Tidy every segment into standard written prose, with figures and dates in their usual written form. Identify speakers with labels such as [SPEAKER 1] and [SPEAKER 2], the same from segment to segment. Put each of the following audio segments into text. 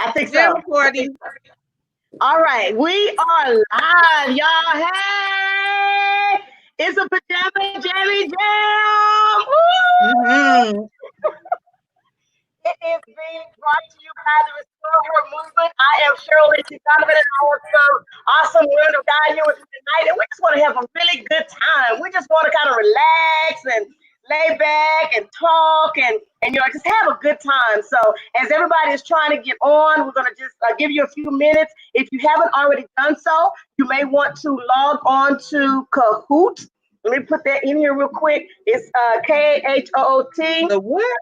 [SPEAKER 1] I think
[SPEAKER 2] They're
[SPEAKER 1] so.
[SPEAKER 2] recording.
[SPEAKER 1] All right, we are live, y'all. Hey, it's a Pajama Jammy Jam.
[SPEAKER 2] Mm-hmm.
[SPEAKER 1] It is being brought to you by the RestoreHER movement. I am Shirley Donovan, and I have some awesome women of God here with me tonight, and we just want to have a really good time. We just want to kind of relax and lay back and talk and just have a good time. So as everybody is trying to get on, we're going to just give you a few minutes. If you haven't already done so, you may want to log on to Kahoot. Let me put that in here real quick. It's Kahoot.
[SPEAKER 2] The what?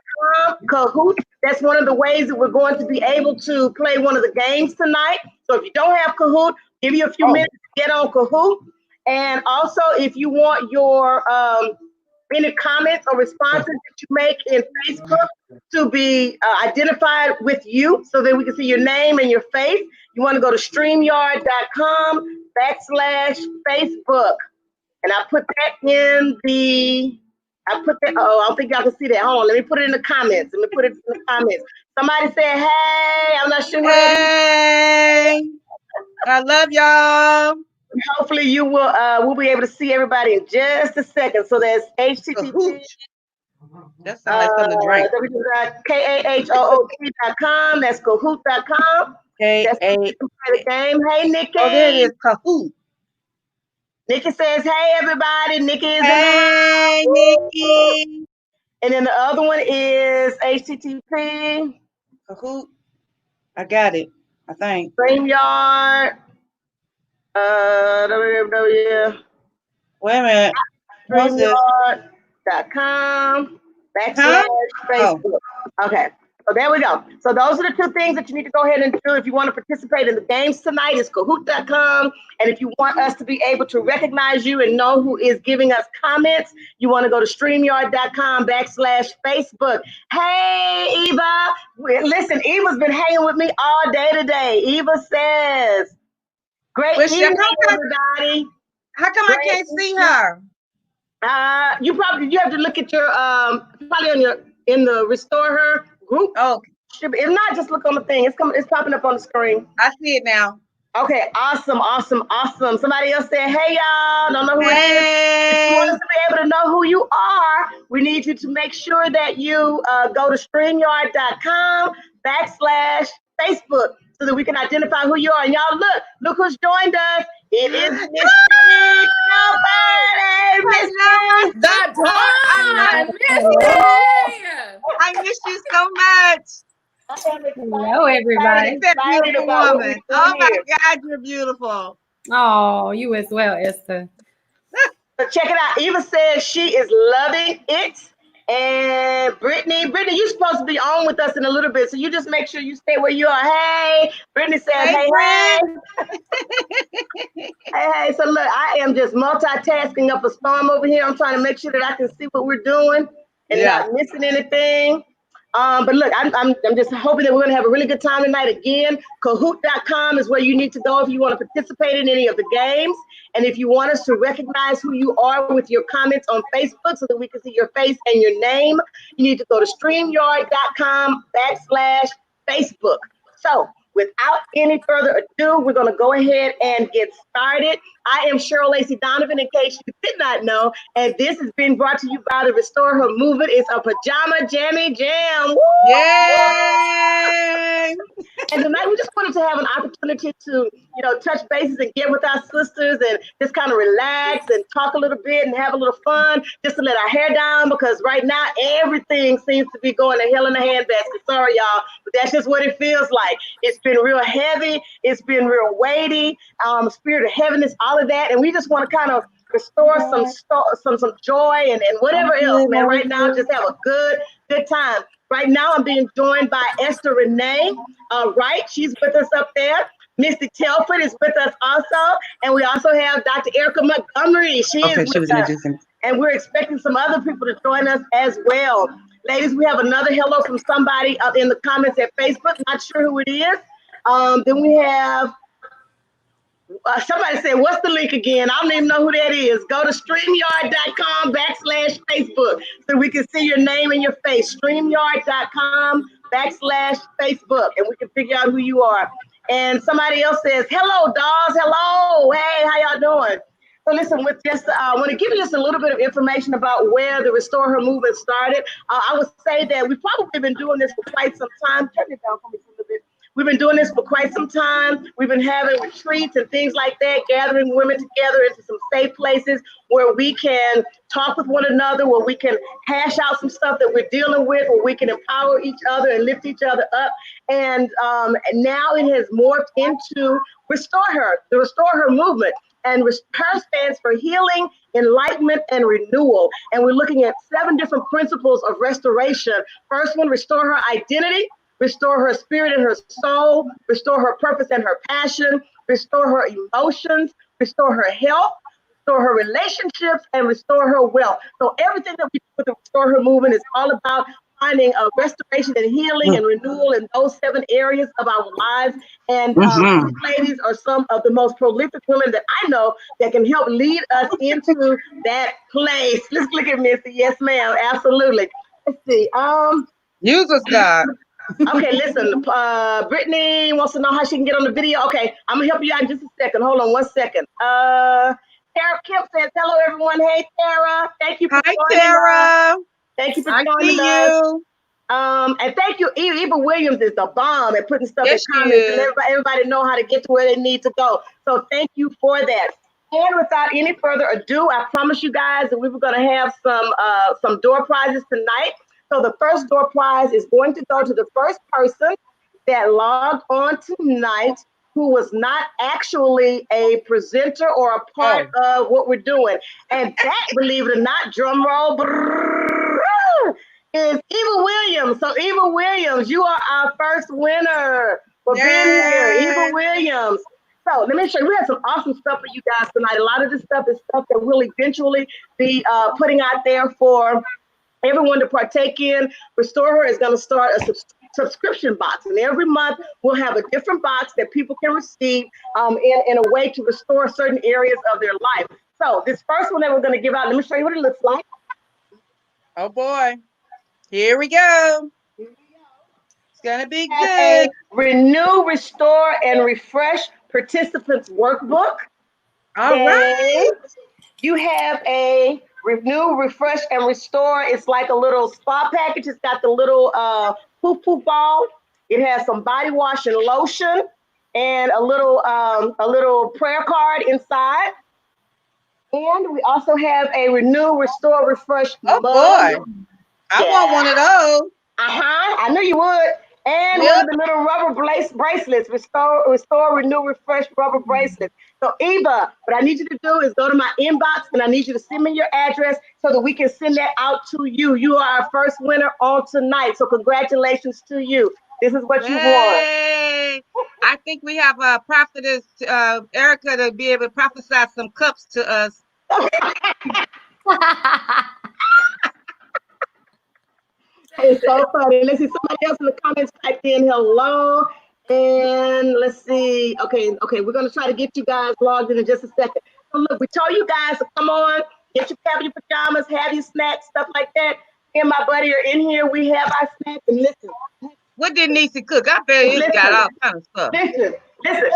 [SPEAKER 1] Kahoot. That's one of the ways that we're going to be able to play one of the games tonight. So if you don't have Kahoot, give you a few minutes to get on Kahoot. And also, if you want your any comments or responses that you make in Facebook to be identified with you so that we can see your name and your face, you want to go to StreamYard.com/Facebook. And I put that oh, I don't think y'all can see that. Hold on, let me put it in the comments. Somebody said, hey, I'm not sure who that
[SPEAKER 2] Hey, I love y'all.
[SPEAKER 1] is. Hopefully you will we'll be able to see everybody in just a second. So there's HTTP.
[SPEAKER 2] That sounds like something to drink.
[SPEAKER 1] Kahoot.com. That's Kahoot.com. That's where you can play the game. Hey, Nikki.
[SPEAKER 2] Oh, there it is, Kahoot.
[SPEAKER 1] Nikki says, hey, everybody. Nikki is
[SPEAKER 2] Hey,
[SPEAKER 1] in the house.
[SPEAKER 2] Nikki.
[SPEAKER 1] And then the other one is HTTP.
[SPEAKER 2] Kahoot. I got it, I think.
[SPEAKER 1] StreamYard. www.
[SPEAKER 2] Wait a minute.
[SPEAKER 1] StreamYard.com /Facebook. Okay. So there we go. So those are the two things that you need to go ahead and do if you want to participate in the games tonight. It's Kahoot.com. And if you want us to be able to recognize you and know who is giving us comments, you want to go to StreamYard.com /Facebook. Hey, Eva. Listen, Eva's been hanging with me all day today. Eva says, great evening, everybody.
[SPEAKER 2] How come I can't see her?
[SPEAKER 1] You have to look at your probably in the RestoreHER group.
[SPEAKER 2] Oh,
[SPEAKER 1] if not, just look on the thing. It's popping up on the screen.
[SPEAKER 2] I see it now.
[SPEAKER 1] Okay, awesome. Somebody else said, hey, y'all. Don't know who it is. If you want us to be able to know who you are, we need you to make sure that you go to StreamYard.com /Facebook so that we can identify who you are. And y'all, look who's joined us. It is Miss
[SPEAKER 2] I miss you so much.
[SPEAKER 3] Hello, everybody.
[SPEAKER 2] Beautiful woman. Oh my God, you're beautiful.
[SPEAKER 3] Oh, you as well, Esther.
[SPEAKER 1] So check it out. Eva says she is loving it. And Brittany, you're supposed to be on with us in a little bit, so you just make sure you stay where you are. Hey, Brittany says, hey. Hey. So look, I am just multitasking up a storm over here. I'm trying to make sure that I can see what we're doing and not missing anything. But look, I'm just hoping that we're going to have a really good time tonight. Again, Kahoot.com is where you need to go if you want to participate in any of the games. And if you want us to recognize who you are with your comments on Facebook so that we can see your face and your name, you need to go to StreamYard.com /Facebook. So without any further ado, we're going to go ahead and get started. I am Cheryl Lacey Donovan, in case you did not know, and this is being brought to you by the RestoreHER movement. It's a Pajama Jammy Jam. Woo!
[SPEAKER 2] Yay!
[SPEAKER 1] And tonight we just wanted to have an opportunity to, touch bases and get with our sisters and just kind of relax and talk a little bit and have a little fun, just to let our hair down, because right now everything seems to be going to hell in a handbasket. Sorry, y'all, but that's just what it feels like. It's been real heavy. It's been real weighty. Spirit of heaviness, all of that, and we just want to kind of restore some joy and whatever else, man. Right now, just have a good time. Right now, I'm being joined by Esther Renee. Right, she's with us up there. Misty Telford is with us also, and we also have Dr. Erica Montgomery. She is with us, and we're expecting some other people to join us as well. Ladies, we have another hello from somebody in the comments at Facebook. Not sure who it is. Then we have somebody said, what's the link again? I don't even know who that is. Go to StreamYard.com /Facebook so we can see your name and your face. StreamYard.com /Facebook, and we can figure out who you are. And somebody else says, hello, dolls. Hello. Hey, how y'all doing? So listen, with just I want to give you just a little bit of information about where the Restore Her movement started. I would say that we've probably been doing this for quite some time. Turn it down for me a little bit. We've been doing this for quite some time. We've been having retreats and things like that, gathering women together into some safe places where we can talk with one another, where we can hash out some stuff that we're dealing with, where we can empower each other and lift each other up. And now it has morphed into Restore Her, the Restore Her movement. And HER stands for healing, enlightenment, and renewal. And we're looking at 7 different principles of restoration. First one, restore her identity, restore her spirit and her soul, restore her purpose and her passion, restore her emotions, restore her health, restore her relationships, and restore her wealth. So everything that we do with the Restore Her movement is all about finding a restoration and healing and renewal in those 7 areas of our lives. And these ladies are some of the most prolific women that I know that can help lead us into that place. Let's look at Missy. Yes, ma'am. Absolutely. Let's see.
[SPEAKER 2] Use us, God.
[SPEAKER 1] Okay, listen. Brittany wants to know how she can get on the video. Okay, I'm gonna help you out in just a second. Hold on 1 second. Tara Kim says, hello, everyone. Hey, Tara. Thank you for joining
[SPEAKER 2] Tara.
[SPEAKER 1] us. Thank you for
[SPEAKER 2] I
[SPEAKER 1] joining
[SPEAKER 2] see
[SPEAKER 1] us.
[SPEAKER 2] you.
[SPEAKER 1] And thank you, Eva Williams is the bomb at putting stuff in comments and everybody know how to get to where they need to go. So thank you for that. And without any further ado, I promise you guys that we were going to have some door prizes tonight. So the first door prize is going to go to the first person that logged on tonight who was not actually a presenter or a part of what we're doing. And that, believe it or not, drum roll, is Eva Williams. So Eva Williams, you are our first winner for being here, Eva Williams. So let me show you, we have some awesome stuff for you guys tonight. A lot of this stuff is stuff that we'll eventually be putting out there for everyone to partake in. RestoreHER is going to start a subscription box, and every month we'll have a different box that people can receive in a way to restore certain areas of their life. So this first one that we're going to give out, let me show you what it looks like.
[SPEAKER 2] Oh boy, here we go. It's going to be good.
[SPEAKER 1] Renew, restore, and refresh participants workbook.
[SPEAKER 2] All right.
[SPEAKER 1] You have a renew, refresh, and restore. It's like a little spa package. It's got the little poof poof ball. It has some body wash and lotion, and a little prayer card inside. And we also have a renew, restore, refresh.
[SPEAKER 2] Oh boy, I want one of those.
[SPEAKER 1] I knew you would. And one of the little rubber bracelets, restore, renew, refresh rubber bracelets. So Eva, what I need you to do is go to my inbox and I need you to send me your address so that we can send that out to you. You are our first winner on tonight. So congratulations to you. This is what you want.
[SPEAKER 2] I think we have a prophetess, Erica, to be able to prophesy some cups to us.
[SPEAKER 1] It's so funny. Let's see, somebody else in the comments typed in hello. And let's see. Okay, we're going to try to get you guys logged in just a second. So look, we told you guys to come on, have your pajamas, have your snacks, stuff like that. Me and my buddy are in here. We have our snacks. And listen.
[SPEAKER 2] What did Niecy cook? I bet he's got all kinds of stuff.
[SPEAKER 1] Listen,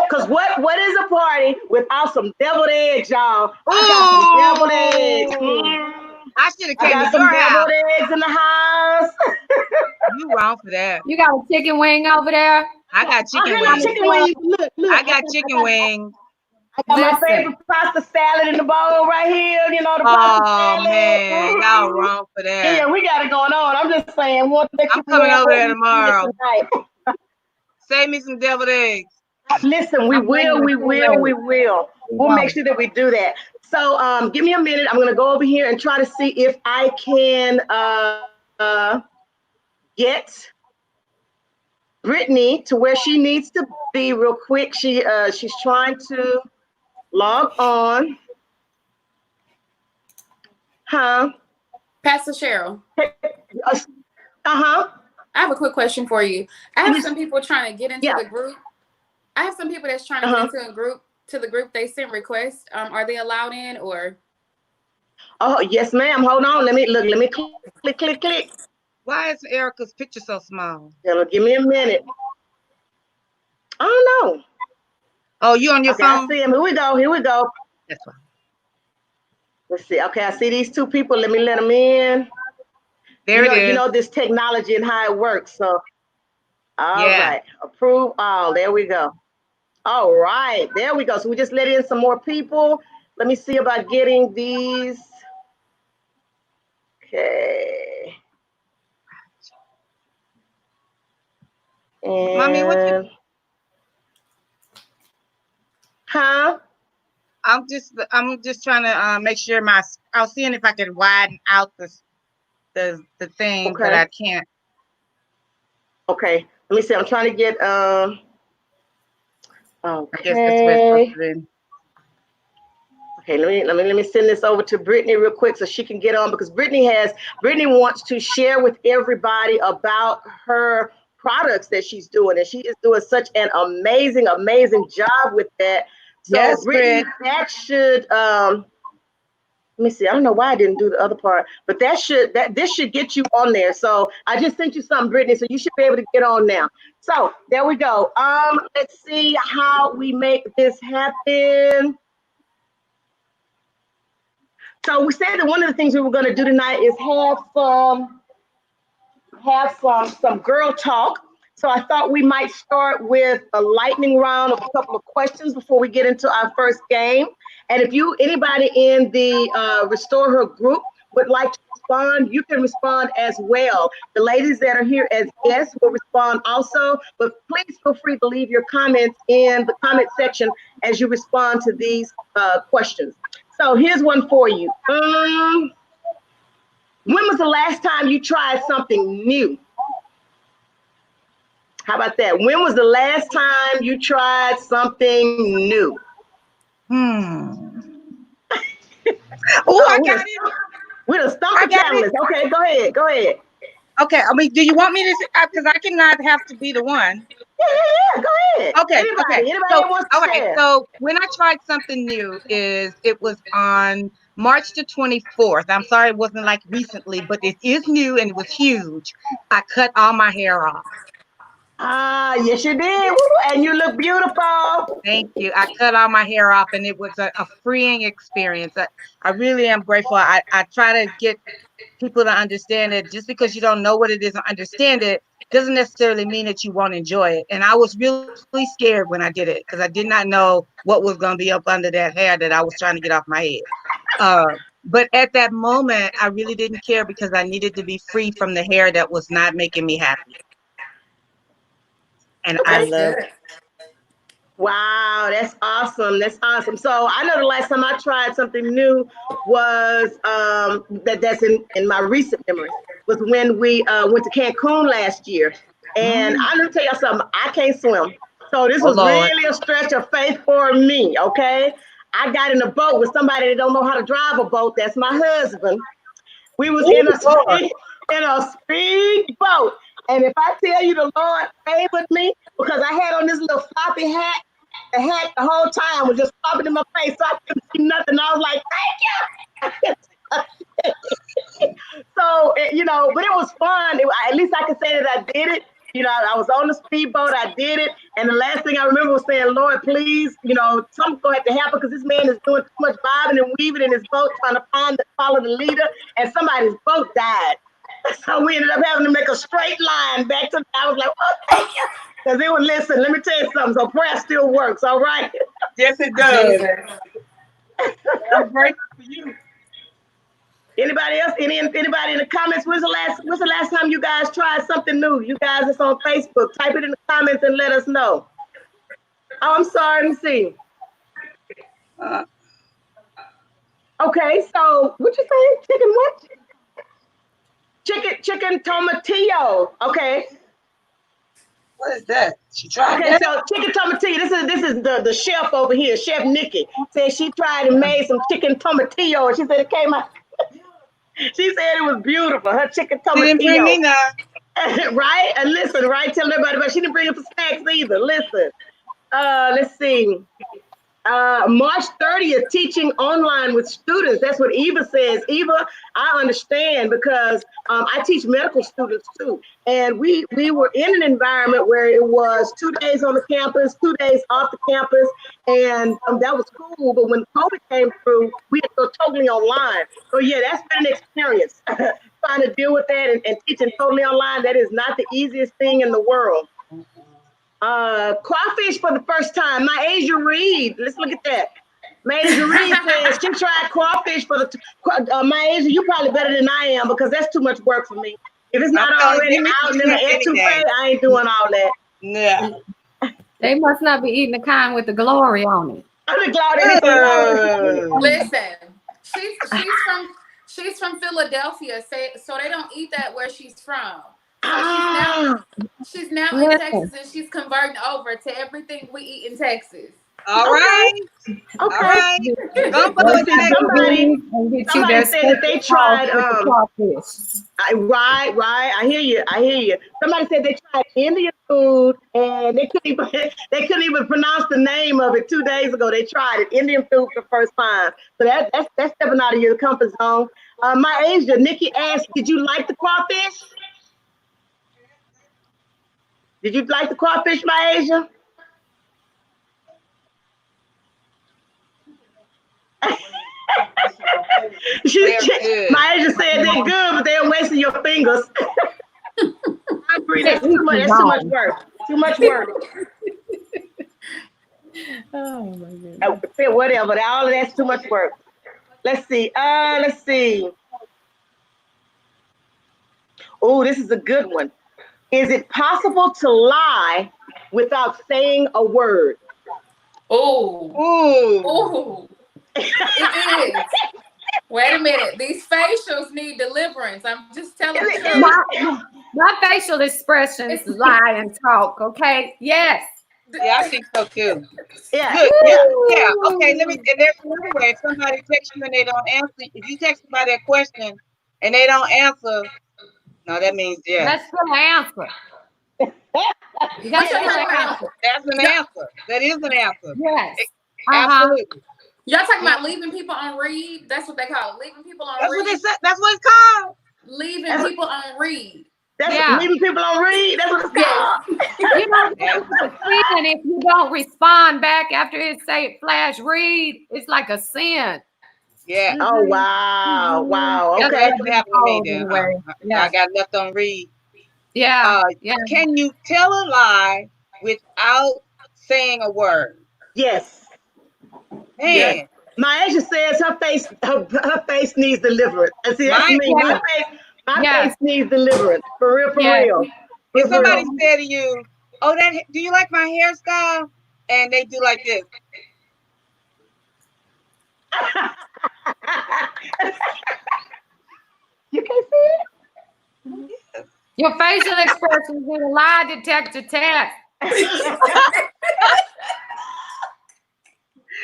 [SPEAKER 1] because what is a party without some deviled eggs, y'all? I got some deviled eggs.
[SPEAKER 2] I should have came to your
[SPEAKER 1] some
[SPEAKER 2] house.
[SPEAKER 1] Deviled eggs in the house.
[SPEAKER 2] You wrong for that.
[SPEAKER 3] You got a chicken wing over there?
[SPEAKER 2] I got chicken wings.
[SPEAKER 1] Look.
[SPEAKER 2] I got chicken wings.
[SPEAKER 1] I got my favorite pasta salad in the bowl right here. You know, the pasta salad.
[SPEAKER 2] Oh, man. Y'all wrong for that.
[SPEAKER 1] Yeah, we got it going on. I'm just saying.
[SPEAKER 2] I'm coming over there tomorrow. Save me some deviled eggs.
[SPEAKER 1] Listen, we will. We'll make sure that we do that. So give me a minute. I'm going to go over here and try to see if I can get Brittany to where she needs to be real quick. She's trying to log on.
[SPEAKER 4] Pastor Cheryl.
[SPEAKER 1] I
[SPEAKER 4] have a quick question for you. I have some people trying to get into the group. I have some people that's trying to get into the group. They send requests. Are they allowed in or?
[SPEAKER 1] Oh, yes, ma'am. Hold on. Let me click.
[SPEAKER 2] Wait Why is Erica's picture so small?
[SPEAKER 1] Give me a minute. I don't know.
[SPEAKER 2] Oh, you on your phone?
[SPEAKER 1] I see him. Here we go. Here we go.
[SPEAKER 2] That's fine.
[SPEAKER 1] Let's see. Okay, I see these two people. Let me let them in.
[SPEAKER 2] There it is.
[SPEAKER 1] You know this technology and how it works. So, all right. Approve all. There we go. All right. There we go. So we just let in some more people. Let me see about getting these. Okay. And,
[SPEAKER 2] Mommy, what you?
[SPEAKER 1] Huh?
[SPEAKER 2] I'm just trying to make sure I was seeing if I could widen out the thing, but I can't.
[SPEAKER 1] Okay. Let me see. I'm trying to get
[SPEAKER 2] I guess that's where it's supposed to be.
[SPEAKER 1] Okay, let me send this over to Brittany real quick so she can get on, because Brittany wants to share with everybody about her products that she's doing, and she is doing such an amazing job with that. So
[SPEAKER 2] Yes,
[SPEAKER 1] Brittany, that should let me see. I don't know why I didn't do the other part, but this should get you on there. So I just sent you something, Brittany, so you should be able to get on now. So there we go. Let's see how we make this happen. So we said that one of the things we were going to do tonight is have some girl talk. So I thought we might start with a lightning round of a couple of questions before we get into our first game. And if anybody in the Restore Her group would like to respond, you can respond as well. The ladies that are here as guests will respond also, but please feel free to leave your comments in the comment section as you respond to these questions. So here's one for you. When was the last time you tried something new? How about that? When was the last time you tried something new?
[SPEAKER 2] Oh, I got it.
[SPEAKER 1] We're the stumper catalyst. Okay, go ahead.
[SPEAKER 2] Okay, I mean, do you want me to? Because I cannot have to be the one.
[SPEAKER 1] Yeah, go ahead.
[SPEAKER 2] Okay,
[SPEAKER 1] Anybody wants to share.
[SPEAKER 2] So when I tried something new, it was on March the 24th. I'm sorry it wasn't like recently, but it is new and it was huge. I cut all my hair off.
[SPEAKER 1] Yes, you did. And you look beautiful.
[SPEAKER 2] Thank you. I cut all my hair off, and it was a freeing experience. I really am grateful. I try to get people to understand that just because you don't know what it is or understand it doesn't necessarily mean that you won't enjoy it. And I was really scared when I did it because I did not know what was going to be up under that hair that I was trying to get off my head. But at that moment, I really didn't care because I needed to be free from the hair that was not making me happy. And I love it.
[SPEAKER 1] Wow, that's awesome. That's awesome. So I know the last time I tried something new was that's in my recent memory was when we went to Cancun last year. And I'm gonna tell y'all something, I can't swim. So this was really a stretch of faith for me, okay? I got in a boat with somebody that don't know how to drive a boat. That's my husband. We was in a speed boat. And if I tell you the Lord favored me, because I had on this little floppy hat, the hat the whole time was just flopping in my face, so I couldn't see nothing. I was like, thank you. So, but it was fun. At least I can say that I did it. I was on the speedboat, I did it. And the last thing I remember was saying, Lord, please, something's going to have to happen because this man is doing too much bobbing and weaving in his boat trying to follow the leader, and somebody's boat died. So we ended up having to make a straight line back to. I was like, oh, thank you. Because they would listen. Let me tell you something. So prayer still works. All right.
[SPEAKER 2] Yes, it does. I'm grateful for you.
[SPEAKER 1] Anybody else? Anybody in the comments? When's the last time you guys tried something new? You guys that's on Facebook, type it in the comments and let us know. Oh, I'm sorry. Let me see. Okay, so what you saying? Chicken what? Chicken tomatillo. Okay.
[SPEAKER 2] What is that? She tried.
[SPEAKER 1] Okay, so chicken tomatillo. This is the chef over here, Chef Nikki. Said she tried and made some chicken tomatillo, and she said it came out. She said it was beautiful. Her chicken tomatillo.
[SPEAKER 2] She didn't bring me none.
[SPEAKER 1] Right? And listen, right? Tell everybody, but she didn't bring it for snacks either. Listen. Let's see. March 30th, teaching online with students. That's what Eva says. Eva, I understand because I teach medical students too. And we were in an environment where it was 2 days on the campus, 2 days off the campus. And that was cool. But when COVID came through, we had to go totally online. So yeah, that's been an experience. Trying to deal with that and teaching totally online. That is not the easiest thing in the world. Crawfish for the first time. My Asia Reed. Let's look at that. My Asia Reed says she tried crawfish for the. My Asia, you probably better than I am because that's too much work for me. If it's not already out in the etouffee, I ain't doing all that.
[SPEAKER 2] Yeah.
[SPEAKER 3] They must not be eating the kind with the glory on it.
[SPEAKER 4] Listen, she's from Philadelphia, so they don't eat that where she's from. So she's now in Texas and she's converting over to everything we eat in Texas.
[SPEAKER 2] All right. Okay. All right.
[SPEAKER 1] Somebody said that they tried right. I hear you. Somebody said they tried Indian food and they couldn't even pronounce the name of it 2 days ago. They tried it, Indian food for the first time. So that's stepping out of your comfort zone. My Asia, Nikki asked, did you like the crawfish? Did you like the crawfish, my Asia? My Asia said they're good, but they're wasting your fingers. I agree. That's too much work. Too much work.
[SPEAKER 3] Oh my goodness.
[SPEAKER 1] Whatever. All of that's too much work. Let's see. Oh, this is a good one. Is it possible to lie without saying a word?
[SPEAKER 4] Oh. It is. Wait a minute. These facials need deliverance. I'm just telling you.
[SPEAKER 3] My facial expressions lie and talk, okay? Yes.
[SPEAKER 2] Yeah, I think so too.
[SPEAKER 1] Yeah.
[SPEAKER 2] Good. Yeah. Okay, and there's another way. If somebody texts you and they don't answer, if you text somebody a question and they don't answer, no, that means yes.
[SPEAKER 3] That's still an answer.
[SPEAKER 4] That's
[SPEAKER 2] an answer. That is an answer.
[SPEAKER 3] Yes.
[SPEAKER 2] Absolutely.
[SPEAKER 4] Y'all talking about leaving people on read? That's what they call it. Leaving people on read.
[SPEAKER 2] That's what they said. That's what it's called.
[SPEAKER 4] Leaving people on read.
[SPEAKER 1] Leaving people on read. That's what it's called.
[SPEAKER 3] You know, and if you don't respond back after it say flash read, it's like a sin.
[SPEAKER 2] Yeah.
[SPEAKER 1] Oh wow. Wow. Okay.
[SPEAKER 2] That's what happened to me then. I got left on read.
[SPEAKER 3] Yeah.
[SPEAKER 2] Can you tell a lie without saying a word?
[SPEAKER 1] Yes.
[SPEAKER 2] Man.
[SPEAKER 1] Yes. My Asia says her face needs deliverance. And see, that's me. My face needs deliverance. For real.
[SPEAKER 2] If somebody said to you, "Oh, do you like my hairstyle?" and they do like this.
[SPEAKER 1] You can see it?
[SPEAKER 3] Your facial expressions in a lie detector test.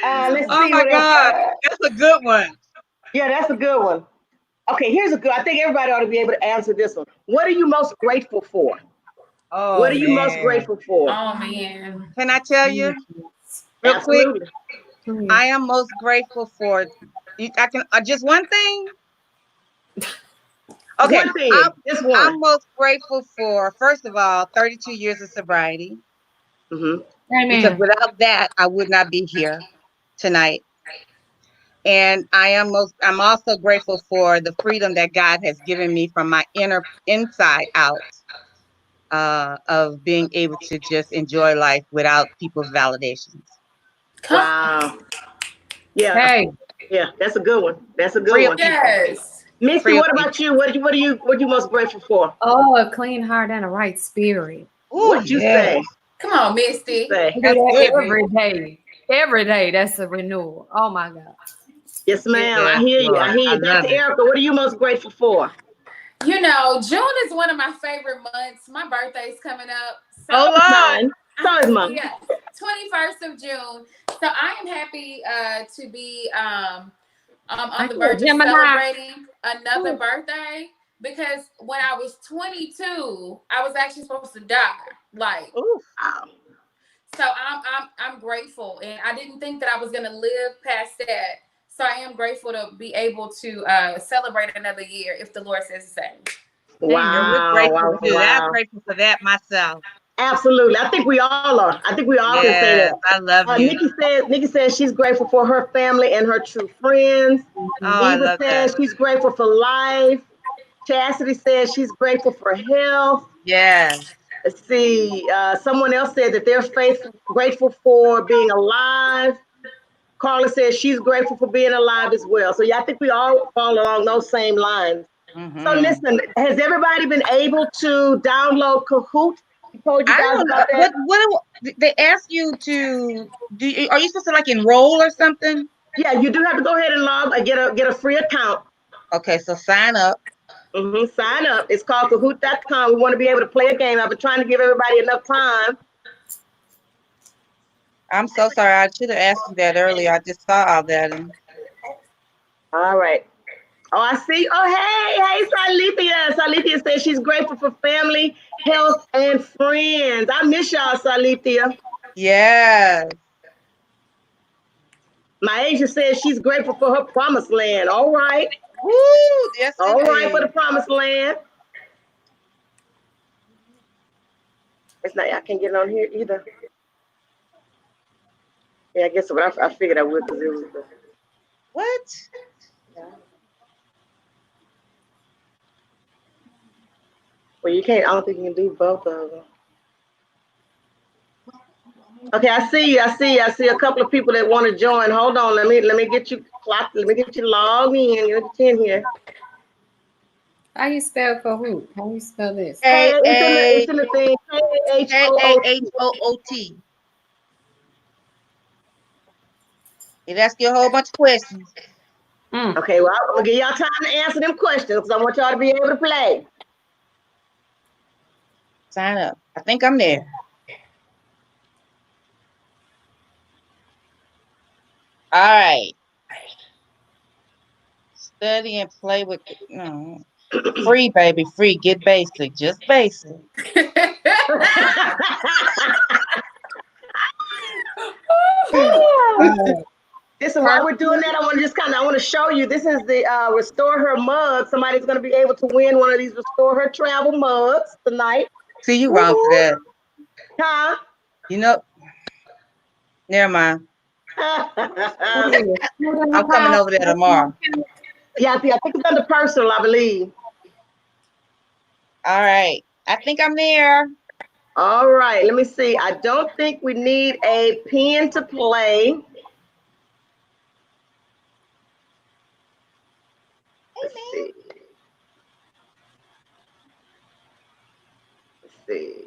[SPEAKER 1] Let's
[SPEAKER 2] oh
[SPEAKER 1] see
[SPEAKER 2] my God, that's a good one.
[SPEAKER 1] Yeah, that's a good one. Okay, here's a good. I think everybody ought to be able to answer this one. What are you most grateful for?
[SPEAKER 2] Oh,
[SPEAKER 1] what are you most grateful for?
[SPEAKER 4] Oh man,
[SPEAKER 2] can I tell you real quick? I am most grateful for. I can just one thing. Okay,
[SPEAKER 1] one thing.
[SPEAKER 2] I'm most grateful for, first of all, 32 years of sobriety. Because without that, I would not be here tonight. And I'm also grateful for the freedom that God has given me from my inside out, of being able to just enjoy life without people's validations.
[SPEAKER 1] Wow. Yeah.
[SPEAKER 3] Hey.
[SPEAKER 1] Yeah, that's a good one. That's a good one.
[SPEAKER 4] Yes.
[SPEAKER 1] Misty, what about you? What are you most grateful for?
[SPEAKER 3] Oh, a clean heart and a right spirit.
[SPEAKER 1] What'd you say?
[SPEAKER 4] Come on, Misty.
[SPEAKER 3] Every day. Every day, that's a renewal. Oh my God.
[SPEAKER 1] Yes, ma'am. I hear you. I hear you. Dr. Erica, what are you most grateful for?
[SPEAKER 4] You know, June is one of my favorite months. My birthday's coming up.
[SPEAKER 1] So mine. So is mine.
[SPEAKER 4] Yeah, 21st of June. So I am happy to be on the verge of celebrating another birthday, because when I was 22, I was actually supposed to die. Like, So I'm grateful, and I didn't think that I was gonna live past that. So I am grateful to be able to celebrate another year if the Lord says the same.
[SPEAKER 2] Hey, girl, we're
[SPEAKER 1] Wow,
[SPEAKER 2] grateful
[SPEAKER 1] wow,
[SPEAKER 2] too. I'm
[SPEAKER 1] wow.
[SPEAKER 2] grateful for that myself.
[SPEAKER 1] Absolutely. I think we all are. I think we all can say
[SPEAKER 2] Yes,
[SPEAKER 1] that.
[SPEAKER 2] I love you.
[SPEAKER 1] Nikki says she's grateful for her family and her true friends.
[SPEAKER 2] Oh, I
[SPEAKER 1] Eva
[SPEAKER 2] love that.
[SPEAKER 1] says she's grateful for life. Chastity says she's grateful for health.
[SPEAKER 2] Yes.
[SPEAKER 1] Let's see. Someone else said that they're grateful for being alive. Carla says she's grateful for being alive as well. So yeah, I think we all fall along those same lines. So
[SPEAKER 2] Mm-hmm.
[SPEAKER 1] listen, has everybody been able to download Kahoot? I told you
[SPEAKER 2] I
[SPEAKER 1] guys
[SPEAKER 2] don't
[SPEAKER 1] about
[SPEAKER 2] know.
[SPEAKER 1] that.
[SPEAKER 2] What they ask you to do? Are you supposed to like enroll or something?
[SPEAKER 1] Yeah, you do have to go ahead and log and get a free account.
[SPEAKER 2] Okay, so sign up.
[SPEAKER 1] Sign up. It's called Kahoot.com. We want to be able to play a game. I've been trying to give everybody enough time.
[SPEAKER 2] I'm so sorry. I should have asked you that earlier. I just saw all that.
[SPEAKER 1] All right. Oh, I see. Oh, hey, Salithia. Salithia says she's grateful for family, health, and friends. I miss y'all, Salithia.
[SPEAKER 2] Yes.
[SPEAKER 1] My Asia says she's grateful for her promised land. All right.
[SPEAKER 2] Woo! Yes,
[SPEAKER 1] All right for
[SPEAKER 2] indeed.
[SPEAKER 1] the promised land. It's not, I can't get it on here either. Yeah, I guess so, but I figured I would because it was the.
[SPEAKER 2] What?
[SPEAKER 1] Well, you can't, I don't think you can do both of them. Okay, I see you. I see a couple of people that want to join. Hold on, let me get you clocked. Let me get you logged in. Let me get you in here.
[SPEAKER 3] How you spell Kahoot? How you spell this?
[SPEAKER 1] Hey,
[SPEAKER 2] A
[SPEAKER 1] it's in the thing. K-A-H-O-O-T.
[SPEAKER 2] K-A-H-O-O-T. It asks you a whole bunch of questions.
[SPEAKER 1] Okay, well, I'm gonna give y'all time to answer them questions because I want y'all to be able to play.
[SPEAKER 2] Sign up. I think I'm there. All right. Study and play with no. Free, baby, free. Get basic. Just basic.
[SPEAKER 1] Listen, while we're doing that, I want to show you. This is the Restore Her mug. Somebody's going to be able to win one of these Restore Her travel mugs tonight.
[SPEAKER 2] See, you wrong for that.
[SPEAKER 1] Huh?
[SPEAKER 2] You know, never mind. I'm coming over there tomorrow.
[SPEAKER 1] Yeah, I think it's under personal, I believe.
[SPEAKER 2] All right. I think I'm there.
[SPEAKER 1] All right, let me see. I don't think we need a pen to play. Let's see. Let's see.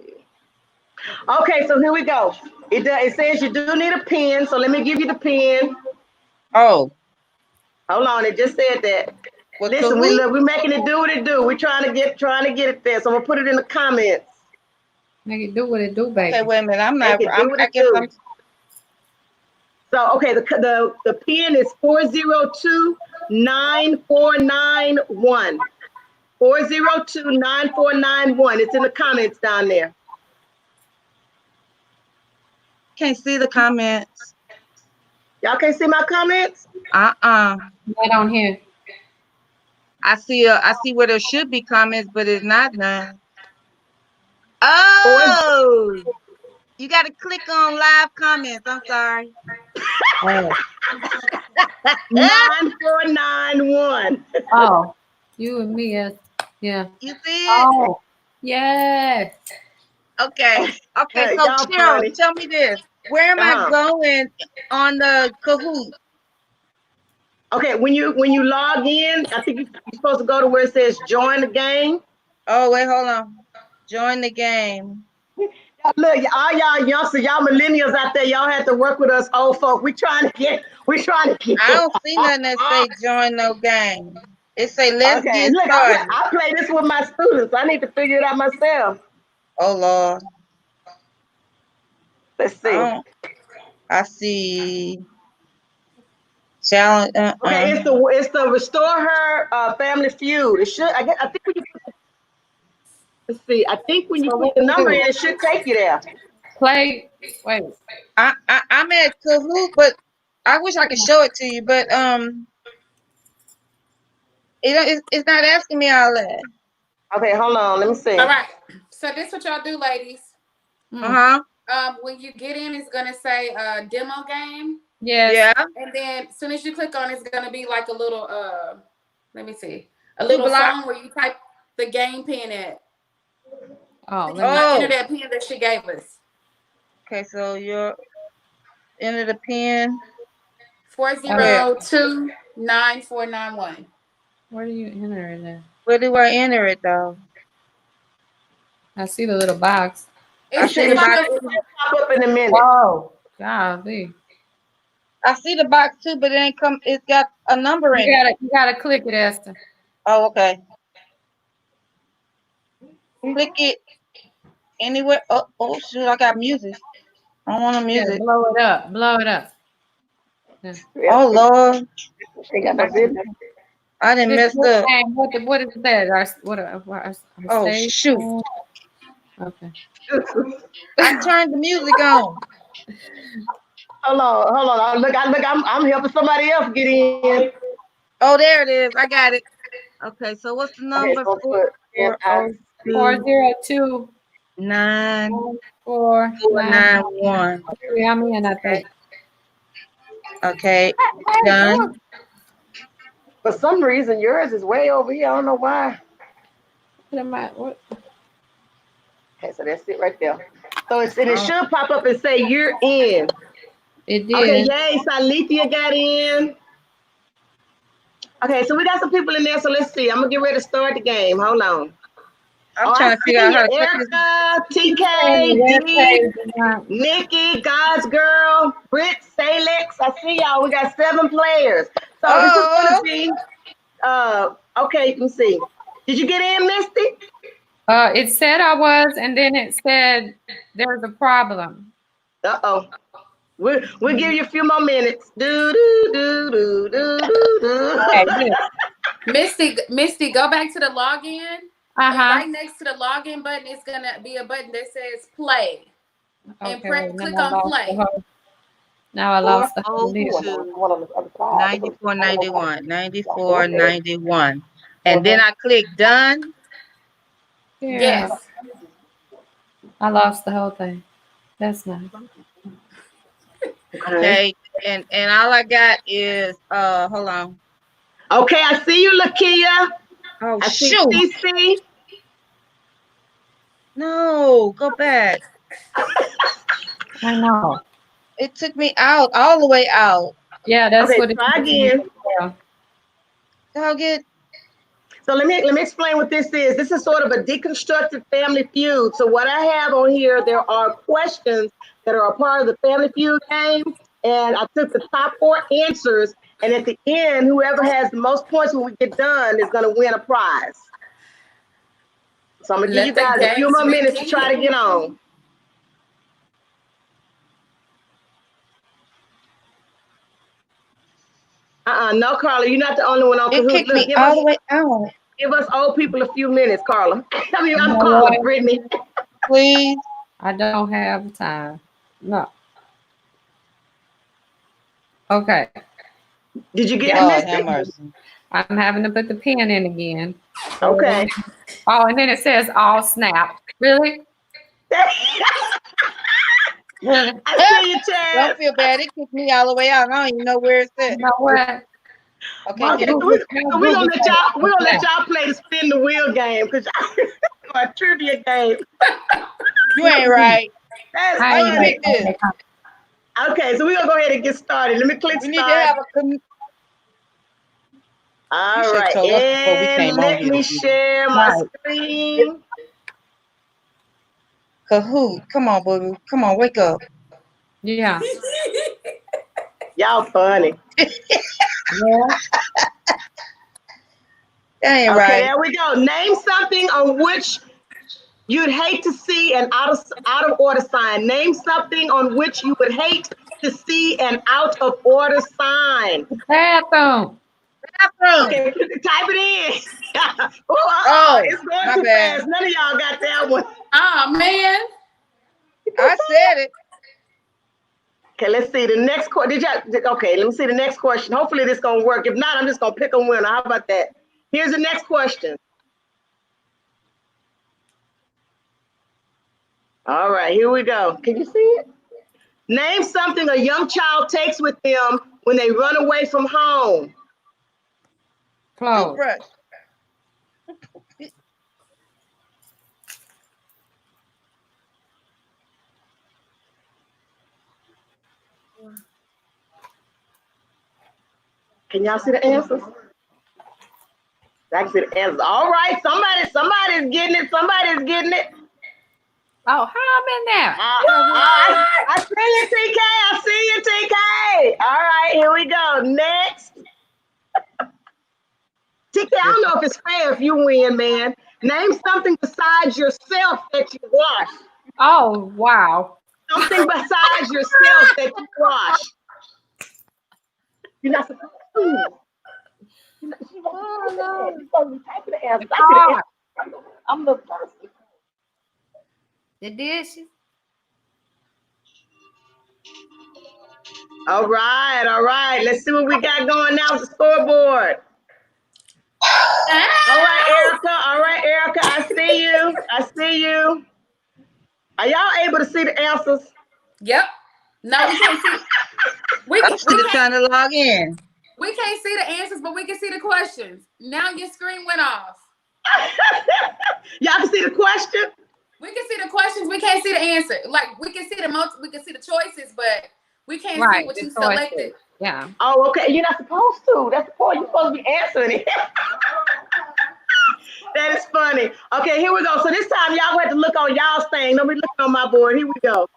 [SPEAKER 1] Okay, so here we go. It says you do need a pen, so let me give you the pen.
[SPEAKER 2] Oh.
[SPEAKER 1] Hold on, it just said that.
[SPEAKER 2] Well,
[SPEAKER 1] Listen, we're making it do what it do. We're trying to get it there. So I'm gonna put it in the comments.
[SPEAKER 3] Make it do what it do, baby.
[SPEAKER 2] Okay, wait a minute. I'm not.
[SPEAKER 1] Make it do what it do. So okay, the pin is 402-9491. 402-9491. It's in the comments down there.
[SPEAKER 2] Can't see the comments.
[SPEAKER 1] Y'all can't see my comments?
[SPEAKER 3] Right on here.
[SPEAKER 2] I see where there should be comments, but it's not none. Oh, you got to click on live comments. I'm sorry.
[SPEAKER 1] 9491.
[SPEAKER 3] Oh, you and me, yeah.
[SPEAKER 2] You see it?
[SPEAKER 3] Oh, yes.
[SPEAKER 2] Okay. So Cheryl, tell me this. Where am I going on the Kahoot?
[SPEAKER 1] Okay, when you log in, I think you're supposed to go to where it says join the game.
[SPEAKER 2] Oh, wait, hold on. Join the game.
[SPEAKER 1] Look, all y'all youngsters, y'all millennials out there, y'all have to work with us old folk. We're trying to get.
[SPEAKER 2] I don't see nothing that say join no game. It say let's get started.
[SPEAKER 1] I play this with my students. I need to figure it out myself.
[SPEAKER 2] Oh Lord.
[SPEAKER 1] Let's see.
[SPEAKER 2] I see. Challenge.
[SPEAKER 1] Okay, it's the Restore Her Family Feud. It should. I think when you. Let's see. I think when you put the number in, it should take you there.
[SPEAKER 3] Play. Wait.
[SPEAKER 2] I'm at Kahoot, but I wish I could show it to you, but it's not asking me all that.
[SPEAKER 1] Okay, hold on. Let me see.
[SPEAKER 4] All right. So this what y'all do, ladies. When you get in, it's gonna say demo game.
[SPEAKER 3] Yes.
[SPEAKER 2] Yeah.
[SPEAKER 4] And then as soon as you click on it, it's gonna be like a little let me see. A little song where you type the game pin at.
[SPEAKER 3] Oh,
[SPEAKER 4] enter that pin that she gave us.
[SPEAKER 2] Okay, so you're enter the pin
[SPEAKER 4] 4029491.
[SPEAKER 3] Where do you enter it at?
[SPEAKER 2] Where do I enter it though?
[SPEAKER 3] I see the little box.
[SPEAKER 2] I see the box.
[SPEAKER 1] Pop up in a minute.
[SPEAKER 3] Oh, golly.
[SPEAKER 2] I see the box too, but it ain't come. It's got a number in it.
[SPEAKER 3] You gotta click it, Esther.
[SPEAKER 2] Oh, okay. Click it anywhere. Oh shoot! I got music. I don't want no music.
[SPEAKER 3] Blow it up. Blow it up. Yeah.
[SPEAKER 2] Oh Lord!
[SPEAKER 1] She got no business.
[SPEAKER 2] I didn't mess up.
[SPEAKER 3] What is that?
[SPEAKER 2] Oh shoot!
[SPEAKER 3] Okay.
[SPEAKER 2] I turned the music on.
[SPEAKER 1] Hold on. Look, I'm helping somebody else get in.
[SPEAKER 2] Oh, there it is. I got it. Okay, so what's the number?
[SPEAKER 1] Okay,
[SPEAKER 3] 402
[SPEAKER 2] 9491.
[SPEAKER 3] I'm in, I think.
[SPEAKER 2] Okay, done.
[SPEAKER 1] For some reason, yours is way over here. I don't know why.
[SPEAKER 3] What?
[SPEAKER 1] Okay, so that's it right there. So it should pop up and say you're in.
[SPEAKER 3] It did.
[SPEAKER 1] Okay, yay, Salithia got in. Okay, so we got some people in there, so let's see. I'm gonna get ready to start the game. Hold on.
[SPEAKER 2] I'm trying to figure out how to
[SPEAKER 1] Erica, TK, D, Nikki, God's Girl, Britt, Salix. I see y'all. We got 7 players. So this is gonna be okay, you can see. Did you get in, Misty?
[SPEAKER 3] It said I was, and then it said there's a problem.
[SPEAKER 1] Uh-oh. We'll give you a few more minutes.
[SPEAKER 4] Misty, go back to the login. And right next to the login button is gonna be a button that says play. And click on play.
[SPEAKER 3] Now I lost the
[SPEAKER 2] 9491. And then I click done.
[SPEAKER 4] Yes.
[SPEAKER 3] I lost the whole thing. That's nice.
[SPEAKER 2] Okay, and all I got is hold on.
[SPEAKER 1] Okay, I see you, Lakia.
[SPEAKER 2] Oh
[SPEAKER 1] I see
[SPEAKER 2] shoot.
[SPEAKER 1] CC.
[SPEAKER 2] No, go back.
[SPEAKER 3] I know.
[SPEAKER 2] It took me out, all the way out.
[SPEAKER 3] Yeah, that's
[SPEAKER 1] okay,
[SPEAKER 3] what it's
[SPEAKER 1] try again.
[SPEAKER 2] Dog it.
[SPEAKER 1] So let me explain what this is. This is sort of a deconstructed Family Feud. So what I have on here, there are questions that are a part of the Family Feud game, and I took the top 4 answers, and at the end, whoever has the most points when we get done is going to win a prize. So I'm going to give you guys a few more minutes to try to get on. No, Carla, you're not the only one on Kahoot.
[SPEAKER 2] It kicked me all the way out.
[SPEAKER 1] Give us old people a few minutes, Carla. I'm Carla, Brittany.
[SPEAKER 2] Please.
[SPEAKER 3] I don't have time. No. Okay.
[SPEAKER 1] Did you get
[SPEAKER 2] it, Misty?
[SPEAKER 3] I'm having to put the pin in again.
[SPEAKER 1] Okay.
[SPEAKER 3] Oh, and then it says all snap. Really?
[SPEAKER 1] Really? I see you, Chad.
[SPEAKER 2] Don't feel bad. It kicked me all the way out. I don't even know where it's at.
[SPEAKER 3] You know what?
[SPEAKER 1] Okay, so we're gonna let y'all play the spin the wheel game because a trivia game.
[SPEAKER 2] You ain't right.
[SPEAKER 1] That's
[SPEAKER 2] how you make this?
[SPEAKER 1] Okay, so we're gonna go ahead and get started. Let me click
[SPEAKER 2] we
[SPEAKER 1] start.
[SPEAKER 2] Need to have
[SPEAKER 1] all right, and let me share my screen.
[SPEAKER 2] Kahoot, come on, boo. Come on, wake up.
[SPEAKER 3] Yeah.
[SPEAKER 1] Y'all funny.
[SPEAKER 3] Yeah.
[SPEAKER 2] That ain't
[SPEAKER 1] okay,
[SPEAKER 2] right.
[SPEAKER 1] There we go. Name something on which you'd hate to see an out of order sign. Name something on which you would hate to see an out of order sign.
[SPEAKER 3] Bathroom.
[SPEAKER 1] Okay, type it in.
[SPEAKER 2] Oh,
[SPEAKER 1] it's going too fast. None of y'all got that one.
[SPEAKER 4] Oh man.
[SPEAKER 2] I said it.
[SPEAKER 1] Okay, let's see the next question. Okay, let me see the next question. Hopefully this gonna work. If not, I'm just gonna pick a winner. How about that? Here's the next question. All right, here we go. Can you see it? Name something a young child takes with them when they run away from home.
[SPEAKER 3] Clothes.
[SPEAKER 2] Toothbrush.
[SPEAKER 1] Can y'all see the answers? I can see the answers. All right, somebody's getting it. Somebody's getting it.
[SPEAKER 3] Oh, how I'm in there?
[SPEAKER 1] I see you, TK. I see you, TK. All right, here we go. Next. TK, I don't know if it's fair if you win, man. Name something besides yourself that you wash.
[SPEAKER 3] Oh, wow.
[SPEAKER 1] Something besides yourself that you wash. You're not supposed to. You're supposed to be typing the answer. I'm the person.
[SPEAKER 3] The dishes.
[SPEAKER 1] All right. Let's see what we got going now with the scoreboard. All right, Erica. I see you. Are y'all able to see the answers?
[SPEAKER 4] Yep. No, we can't see. We
[SPEAKER 2] trying to log in.
[SPEAKER 4] We can't see the answers, but we can see the questions. Now your screen went off.
[SPEAKER 1] Y'all can see the question?
[SPEAKER 4] We can see the questions. We can't see the answer. Like we can see the choices, but we can't see what you selected.
[SPEAKER 3] Yeah.
[SPEAKER 1] Oh, okay. You're not supposed to. That's the point. You're supposed to be answering it. That is funny. Okay, here we go. So this time y'all have to look on y'all's thing. Don't be looking on my board. Here we go.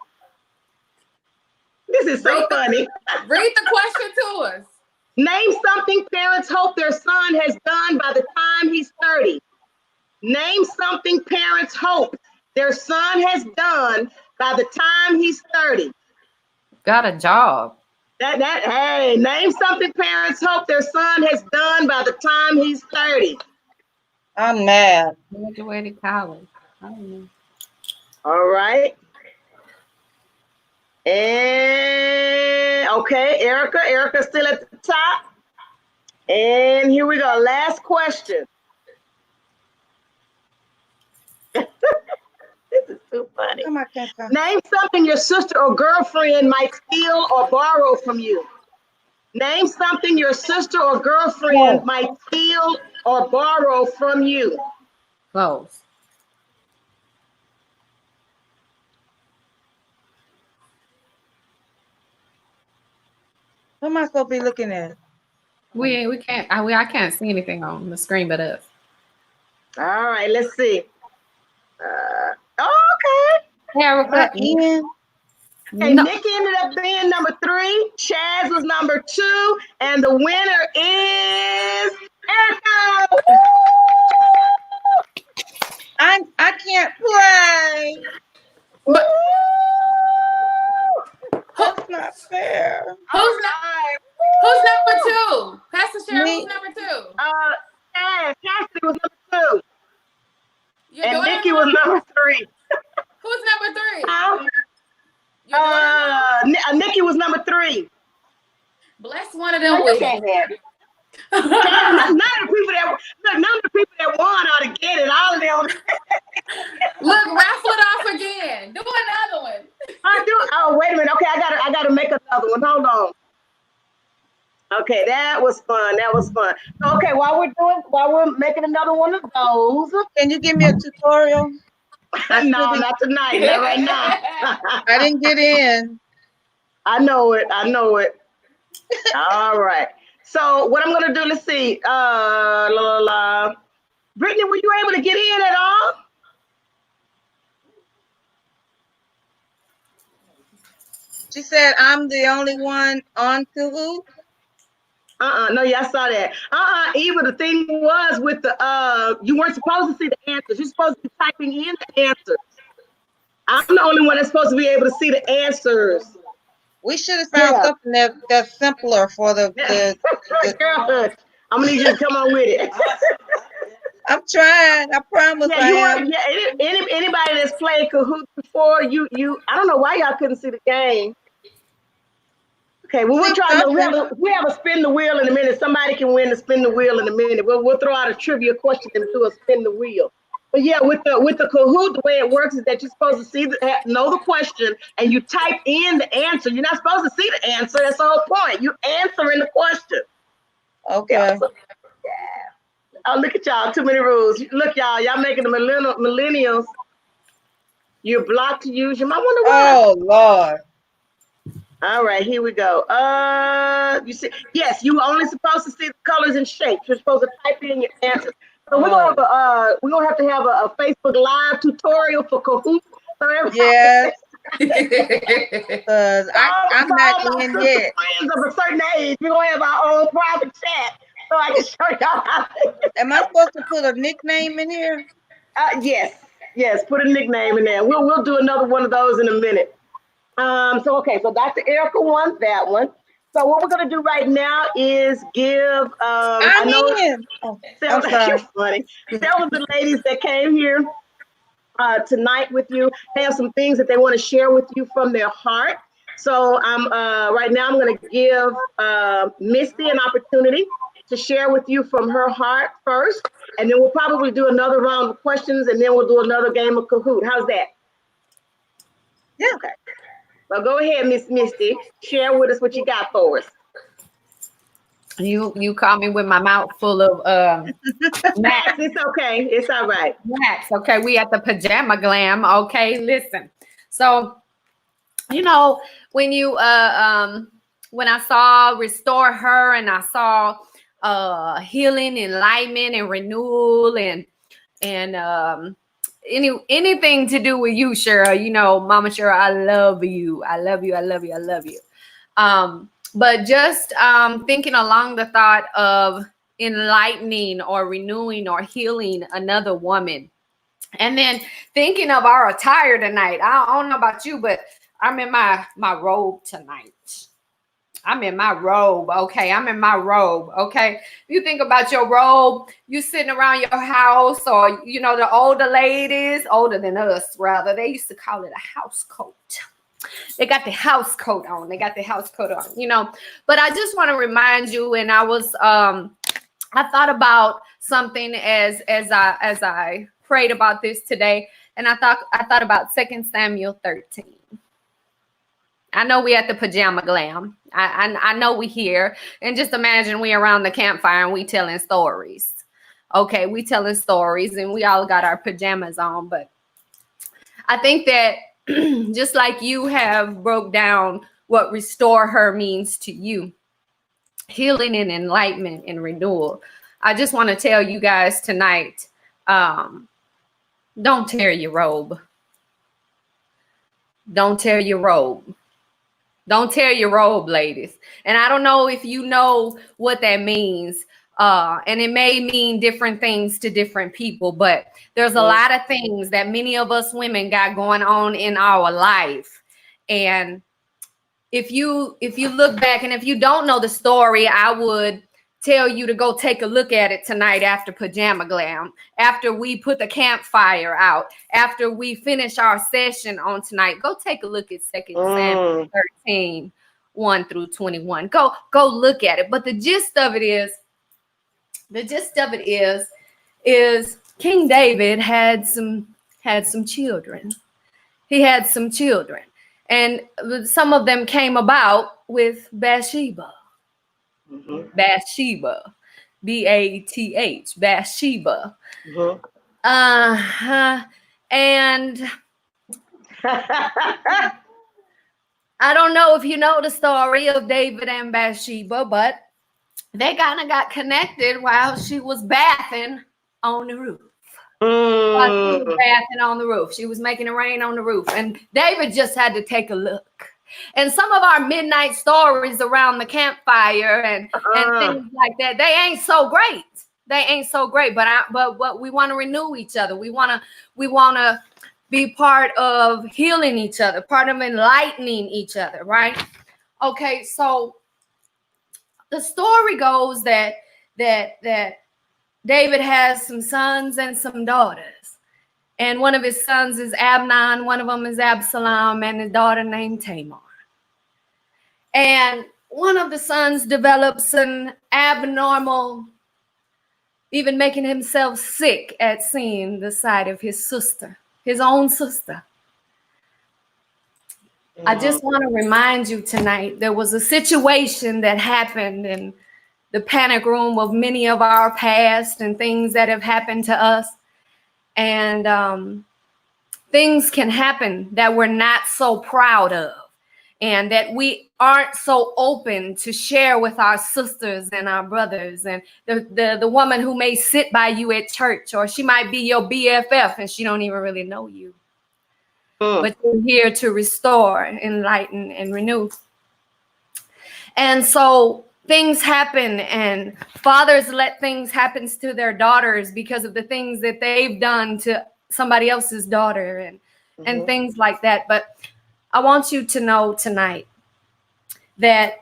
[SPEAKER 1] This is so funny.
[SPEAKER 4] Read the question to us.
[SPEAKER 1] Name something parents hope their son has done by the time he's 30. Name something parents hope their son has done by the time he's 30.
[SPEAKER 3] Got a job.
[SPEAKER 1] Hey, name something parents hope their son has done by the time he's 30.
[SPEAKER 2] I'm mad.
[SPEAKER 3] Graduated college. I don't know.
[SPEAKER 1] All right. And okay, Erica's still at the top. And here we go. Last question. This is too funny. Name something your sister or girlfriend might steal or borrow from you. Name something your sister or girlfriend might steal or borrow from you.
[SPEAKER 3] Clothes.
[SPEAKER 2] What am I supposed to be looking at?
[SPEAKER 3] We can't. I can't see anything on the screen but us.
[SPEAKER 1] All right, let's see. Okay.
[SPEAKER 3] Erica,
[SPEAKER 1] Ian. And no. Nikki ended up being number 3. Chaz was number 2, and the winner is Erica.
[SPEAKER 2] I can't play.
[SPEAKER 1] But
[SPEAKER 2] that's not fair.
[SPEAKER 4] Who's number 2? Pastor Cheryl, who's number 2?
[SPEAKER 1] Cassie was number 2. And Nikki was number 3.
[SPEAKER 4] Who's number 3?
[SPEAKER 1] Nikki was number 3.
[SPEAKER 4] Bless one of them with it.
[SPEAKER 1] None of the people that won ought to get it. All of them.
[SPEAKER 4] Look, raffle it off again. Do another one.
[SPEAKER 1] Oh, wait a minute. Okay, I gotta make another one. Hold on. Okay, that was fun. Okay, while we're making another one of those.
[SPEAKER 2] Can you give me a tutorial?
[SPEAKER 1] No, not tonight. Not right now.
[SPEAKER 2] I didn't get in.
[SPEAKER 1] I know it. All right. So what I'm gonna do, let's see. Brittany, were you able to get in at all?
[SPEAKER 2] She said I'm the only one on Kuhu.
[SPEAKER 1] No, I saw that. Eva, the thing was with the you weren't supposed to see the answers. You're supposed to be typing in the answers. I'm the only one that's supposed to be able to see the answers.
[SPEAKER 2] We should have found something that's simpler for the
[SPEAKER 1] Girl, I'm gonna need you to come on with it.
[SPEAKER 2] I'm trying. I promise
[SPEAKER 1] Yeah,
[SPEAKER 2] I
[SPEAKER 1] you
[SPEAKER 2] am.
[SPEAKER 1] were. Yeah, anybody that's played Kahoot before, you. I don't know why y'all couldn't see the game. Okay, well we'll
[SPEAKER 2] See
[SPEAKER 1] try. No,
[SPEAKER 2] something.
[SPEAKER 1] we have a spin the wheel in a minute. Somebody can win the spin the wheel in a minute. We'll throw out a trivia question and do a spin the wheel. But yeah, with the Kahoot, the way it works is that you're supposed to know the question and you type in the answer. You're not supposed to see the answer. That's the whole point. You answering the question.
[SPEAKER 2] Okay.
[SPEAKER 1] Yeah, so, yeah. Oh, look at y'all. Too many rules. Look, y'all making the millennials. You're blocked to use them. I wonder why.
[SPEAKER 2] Oh Lord.
[SPEAKER 1] All right, here we go. You see, yes, you were only supposed to see the colors and shapes. You're supposed to type in your answers. So we're gonna have to have a Facebook Live tutorial for Kahoot. So everybody,
[SPEAKER 2] Yes. Cause I'm
[SPEAKER 1] for
[SPEAKER 2] not
[SPEAKER 1] all my
[SPEAKER 2] in
[SPEAKER 1] sister
[SPEAKER 2] yet.
[SPEAKER 1] friends of a certain age, we're gonna have our own private chat so I can show y'all how.
[SPEAKER 2] Am I supposed to put a nickname in here?
[SPEAKER 1] Yes, put a nickname in there. We'll do another one of those in a minute. So Dr. Erica won that one. So what we're gonna do right now is give I
[SPEAKER 2] I'm
[SPEAKER 1] know
[SPEAKER 2] in. Oh, I'm
[SPEAKER 1] several you're
[SPEAKER 2] sorry.
[SPEAKER 1] funny. Several of the ladies that came here tonight with you have some things that they want to share with you from their heart. So right now I'm gonna give Misty an opportunity to share with you from her heart first, and then we'll probably do another round of questions, and then we'll do another game of Kahoot. How's that?
[SPEAKER 2] Yeah.
[SPEAKER 1] Okay. Well, go ahead, Miss Misty. Share with us what you got for us.
[SPEAKER 3] You caught me with my mouth full of
[SPEAKER 1] Max, it's okay. It's all right.
[SPEAKER 3] Max. Okay, we at the Pajama Glam. Okay, listen. So, when you when I saw Restore Her and I saw healing, enlightenment, and renewal, and anything to do with you, Cheryl. Mama Cheryl, I love you. I love you. I love you. I love you. But just thinking along the thought of enlightening or renewing or healing another woman. And then thinking of our attire tonight. I don't know about you, but I'm in my robe tonight. I'm in my robe, okay? I'm in my robe, okay? You think about your robe, you sitting around your house, or, the older ladies, older than us, rather, they used to call it a house coat. They got the house coat on. But I just want to remind you, and I was, I thought about something as I prayed about this today, and I thought about 2 Samuel 13. I know we at the Pajama Glam. I know we here. And just imagine we around the campfire and we telling stories. Okay, we telling stories and we all got our pajamas on. But I think that just like you have broke down what Restore Her means to you, healing and enlightenment and renewal, I just want to tell you guys tonight, don't tear your robe. Don't tear your robe. Don't tear your robe, ladies. And I don't know if you know what that means. And it may mean different things to different people, but there's a lot of things that many of us women got going on in our life. And if you look back, and if you don't know the story, I would tell you to go take a look at it tonight after Pajama Glam, after we put the campfire out, after we finish our session on tonight. Go take a look at 2 Samuel 13, 1 through 21. Go look at it. But the gist of it is King David had some children. He had some children. And some of them came about with Bathsheba. Bathsheba, Bath, Bathsheba. And I don't know if you know the story of David and Bathsheba, but they kind of got connected while she was bathing on the roof. While she was bathing on the roof. She was making it rain on the roof. And David just had to take a look. And some of our midnight stories around the campfire and things like that, they ain't so great. They ain't so great. But we want to renew each other. We want to be part of healing each other, part of enlightening each other, right? Okay, so the story goes that David has some sons and some daughters. And one of his sons is Amnon, one of them is Absalom, and his daughter named Tamar. And one of the sons develops an abnormal, even making himself sick at seeing the sight of his sister, his own sister. I just want to remind you tonight, there was a situation that happened in the panic room of many of our past and things that have happened to us. And things can happen that we're not so proud of and that we aren't so open to share with our sisters and our brothers. And the woman who may sit by you at church, or she might be your BFF and she don't even really know you. But you're here to restore, enlighten, and renew. And so things happen, and fathers let things happen to their daughters because of the things that they've done to somebody else's daughter and things like that. But I want you to know tonight that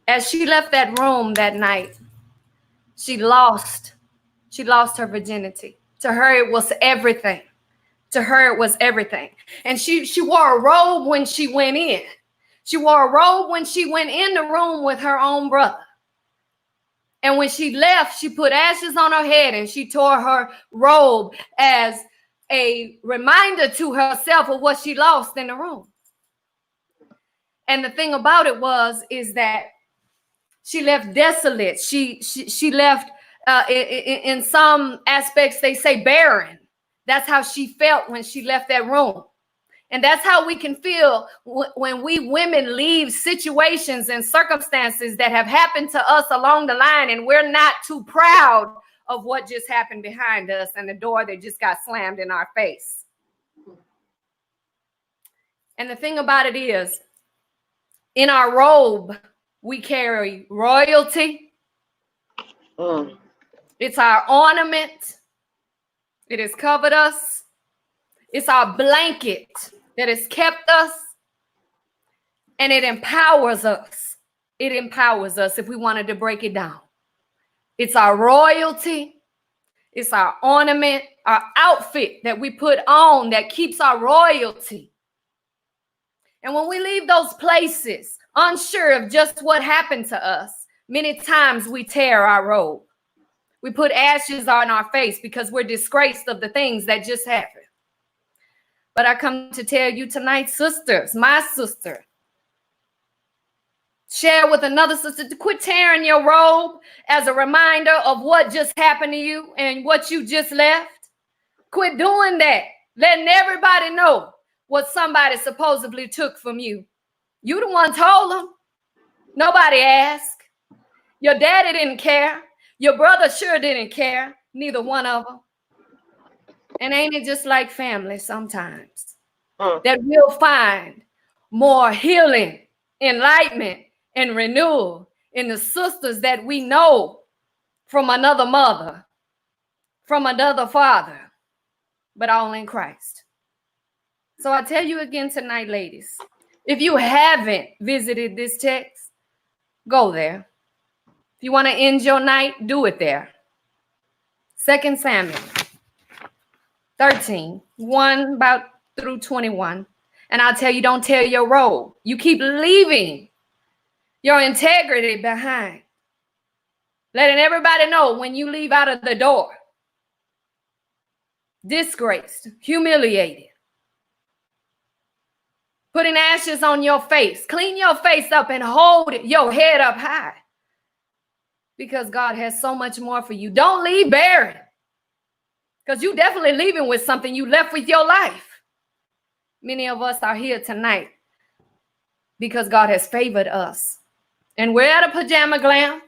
[SPEAKER 3] as she left that room that night, she lost her virginity. To her, it was everything. To her, it was everything. And she wore a robe when she went in. She wore a robe when she went in the room with her own brother. And when she left, she put ashes on her head and she tore her robe as a reminder to herself of what she lost in the room. And the thing about it is that she left desolate. She left, in some aspects, they say barren. That's how she felt when she left that room. And that's how we can feel when we women leave situations and circumstances that have happened to us along the line, and we're not too proud of what just happened behind us and the door that just got slammed in our face. And the thing about it is, in our robe, we carry royalty. It's our ornament. It has covered us. It's our blanket that has kept us. And it empowers us. It empowers us if we wanted to break it down. It's our royalty. It's our ornament, our outfit that we put on that keeps our royalty. And when we leave those places, unsure of just what happened to us, many times we tear our robe. We put ashes on our face because we're disgraced of the things that just happened. But I come to tell you tonight, sisters, my sister, share with another sister to quit tearing your robe as a reminder of what just happened to you and what you just left. Quit doing that. Letting everybody know what somebody supposedly took from you. You the one told them. Nobody asked. Your daddy didn't care. Your brother sure didn't care. Neither one of them. And ain't it just like family sometimes? That we'll find more healing, enlightenment, and renewal in the sisters that we know from another mother, from another father, but all in Christ. So I tell you again tonight, ladies, if you haven't visited this text, go there. If you want to end your night, do it there. 2 Samuel 13, 1 about through 21. And I'll tell you, don't tear your robe. You keep leaving your integrity behind. Letting everybody know when you leave out of the door. Disgraced, humiliated. Putting ashes on your face. Clean your face up and hold your head up high. Because God has so much more for you. Don't leave barren. Because you definitely leaving with something you left with your life. Many of us are here tonight because God has favored us. And we're at a pajama glam.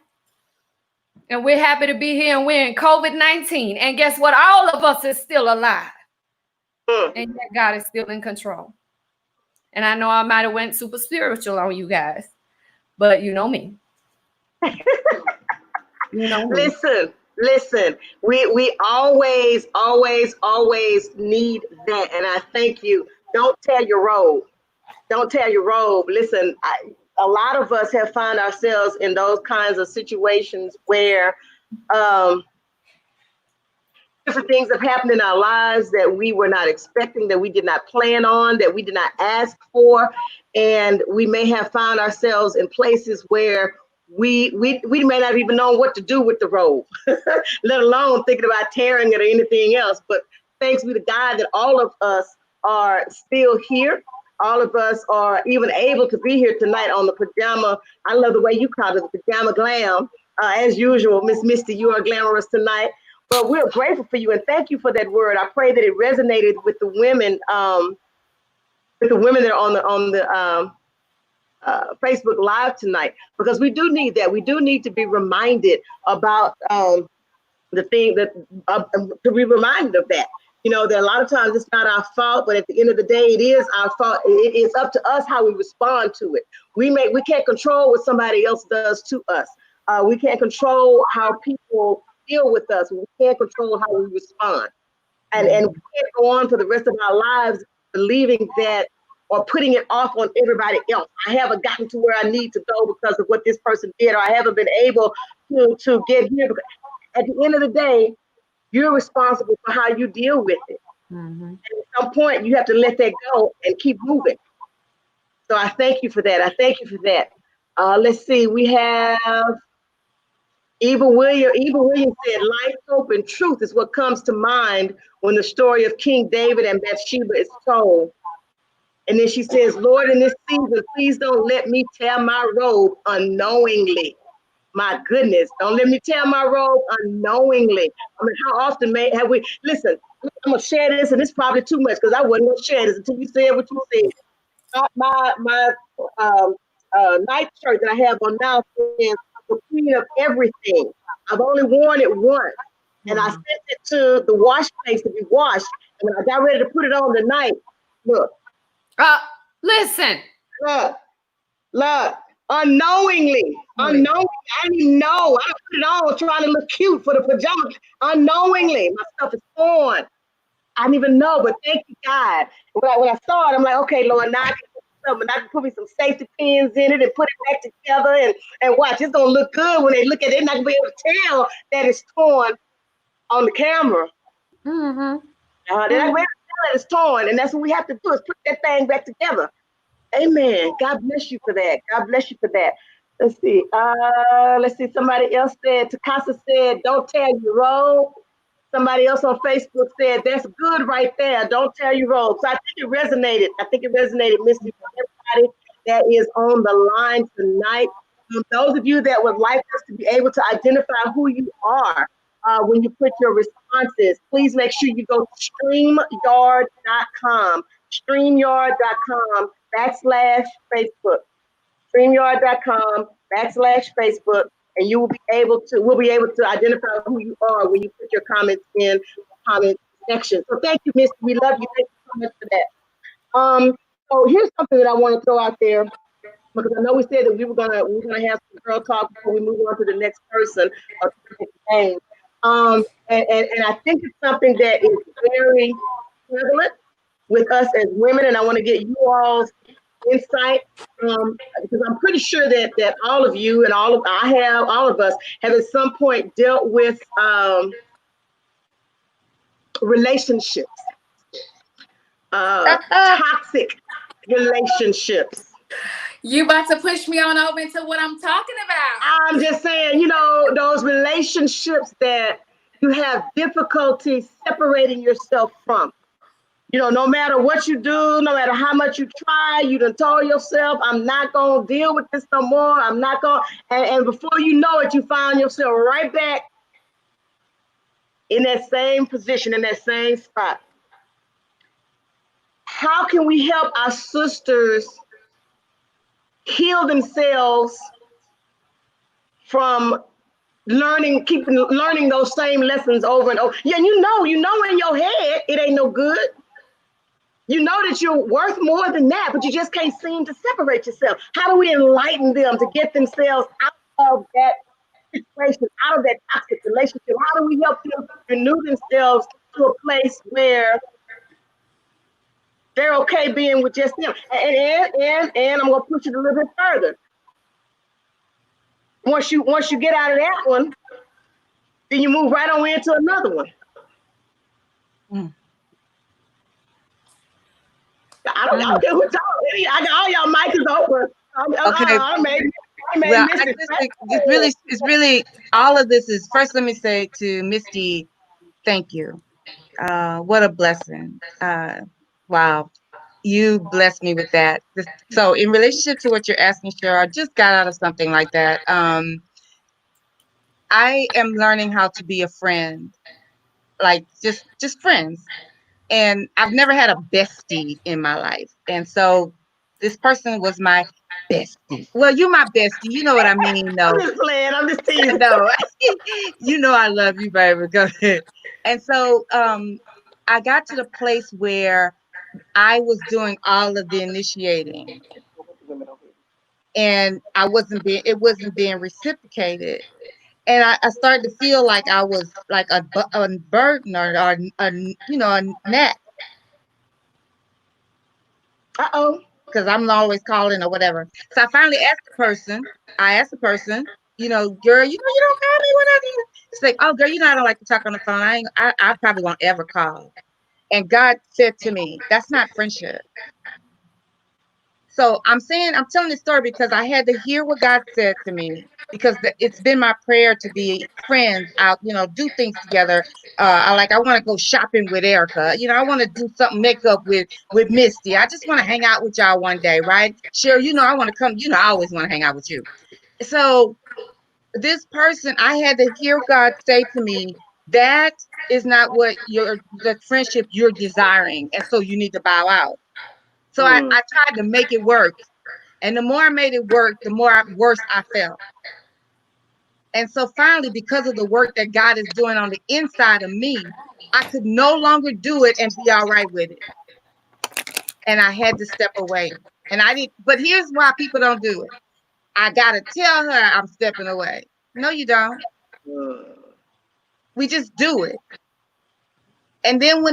[SPEAKER 3] And we're happy to be here, and we're in COVID-19. And guess what? All of us is still alive. And yet God is still in control. And I know I might have went super spiritual on you guys. But you know me. You know me.
[SPEAKER 1] Listen, we always need that. And I thank you. Don't tear your robe. Don't tear your robe. Listen, a lot of us have found ourselves in those kinds of situations where different things have happened in our lives that we were not expecting, that we did not plan on, that we did not ask for. And we may have found ourselves in places where we may not even know what to do with the robe, let alone thinking about tearing it or anything else. But thanks be to God that all of us are still here. All of us are even able to be here tonight on the pajama. I love the way you call it, the pajama glam. As usual, Miss Misty, you are glamorous tonight. But we're grateful for you and thank you for that word. I pray that it resonated with the women, that are on the Facebook Live tonight, because we do need that. We do need to be reminded about the thing that to be reminded of that. You know, that a lot of times it's not our fault, but at the end of the day, it is our fault. It is up to us how we respond to it. We can't control what somebody else does to us. We can't control how people deal with us. We can't control how we respond. And we can't go on for the rest of our lives believing that or putting it off on everybody else. I haven't gotten to where I need to go because of what this person did, or I haven't been able to get here. At the end of the day, you're responsible for how you deal with it. And at some point, you have to let that go and keep moving. So I thank you for that. I thank you for that. Let's see. We have Eva Williams. Eva Williams said, life, hope, and truth is what comes to mind when the story of King David and Bathsheba is told. And then she says, Lord, in this season, please don't let me tear my robe unknowingly. My goodness, don't let me tear my robe unknowingly. I mean, how often have we, listen, I'm gonna share this, and it's probably too much because I wasn't gonna share this until you said what you said. My night shirt that I have on now says the queen of everything. I've only worn it once, and I sent it to the wash place to be washed. And when I got ready to put it on tonight, look.
[SPEAKER 3] Listen.
[SPEAKER 1] Look. Unknowingly, I didn't even know. I put it on trying to look cute for the pajamas. Unknowingly, my stuff is torn. I didn't even know, but thank you, God. When I saw it, I'm like, okay, Lord, now I can put me some safety pins in it and put it back together and watch. It's gonna look good when they look at it. They're not gonna be able to tell that it's torn on the camera. They're not gonna be able to tell that it's torn, and that's what we have to do is put that thing back together. Amen. God bless you for that. God bless you for that. Let's see. Somebody else said, Takasa said, don't tear your robe. Somebody else on Facebook said, that's good right there. Don't tear your robe. So I think it resonated. Misty, for everybody that is on the line tonight. Those of you that would like us to be able to identify who you are when you put your responses, please make sure you go to StreamYard.com. StreamYard.com/Facebook. StreamYard.com/Facebook. And we'll be able to identify who you are when you put your comments in the comment section. So thank you, Misty. We love you. Thank you so much for that. So here's something that I want to throw out there, because I know we said that we were gonna have some girl talk before we move on to the next person or to the next game. And I think it's something that is very prevalent with us as women, and I want to get you all's insight, because I'm pretty sure that all of you and all of us have at some point dealt with relationships, toxic relationships.
[SPEAKER 4] You about to push me on over into what I'm talking about.
[SPEAKER 1] I'm just saying, those relationships that you have difficulty separating yourself from. No matter what you do, no matter how much you try, you done told yourself, I'm not going to deal with this no more. I'm not going to. And before you know it, you find yourself right back in that same position, in that same spot. How can we help our sisters heal themselves from learning those same lessons over and over? Yeah, you know in your head it ain't no good. You know that you're worth more than that, but you just can't seem to separate yourself. How do we enlighten them to get themselves out of that situation, out of that toxic relationship? How do we help them renew themselves to a place where they're okay being with just them? And I'm gonna push it a little bit further. Once you get out of that one, then you move right on into another one.
[SPEAKER 2] Mm.
[SPEAKER 1] I don't care who talking. I got all y'all mics is open.
[SPEAKER 2] Okay.
[SPEAKER 1] I may
[SPEAKER 2] Well,
[SPEAKER 1] miss
[SPEAKER 2] I
[SPEAKER 1] it.
[SPEAKER 2] just think it's really all of this is first. Let me say to Misty, thank you. What a blessing. Wow. You blessed me with that. So in relationship to what you're asking, Cheryl, I just got out of something like that. I am learning how to be a friend, like just friends. And I've never had a bestie in my life. And so this person was my bestie. Well, you're my bestie. You know what I mean,
[SPEAKER 1] I'm
[SPEAKER 2] though.
[SPEAKER 1] just playing. I'm just teasing.
[SPEAKER 2] No, you know I love you, baby. Go ahead. And so I got to the place where I was doing all of the initiating and it wasn't being reciprocated. And I started to feel like I was like a burden or a a net
[SPEAKER 1] Uh-oh.
[SPEAKER 2] because I'm always calling or whatever. So I finally asked the person. Girl, you don't call me when I need it. She's like, oh, girl, I don't like to talk on the phone. I probably won't ever call. And God said to me, that's not friendship. So I'm telling this story because I had to hear what God said to me because it's been my prayer to be friends out, do things together. I want to go shopping with Erica. I want to do something makeup with Misty. I just want to hang out with y'all one day, right? Sure, I want to come. I always want to hang out with you. So this person, I had to hear God say to me, that is not what the friendship you're desiring, and so you need to bow out. So I tried to make it work. And the more I made it work, the worse I felt. And so finally, because of the work that God is doing on the inside of me, I could no longer do it and be all right with it. And I had to step away. And I didn't, but here's why people don't do it. I got to tell her I'm stepping away. No, you don't. We just do it. And then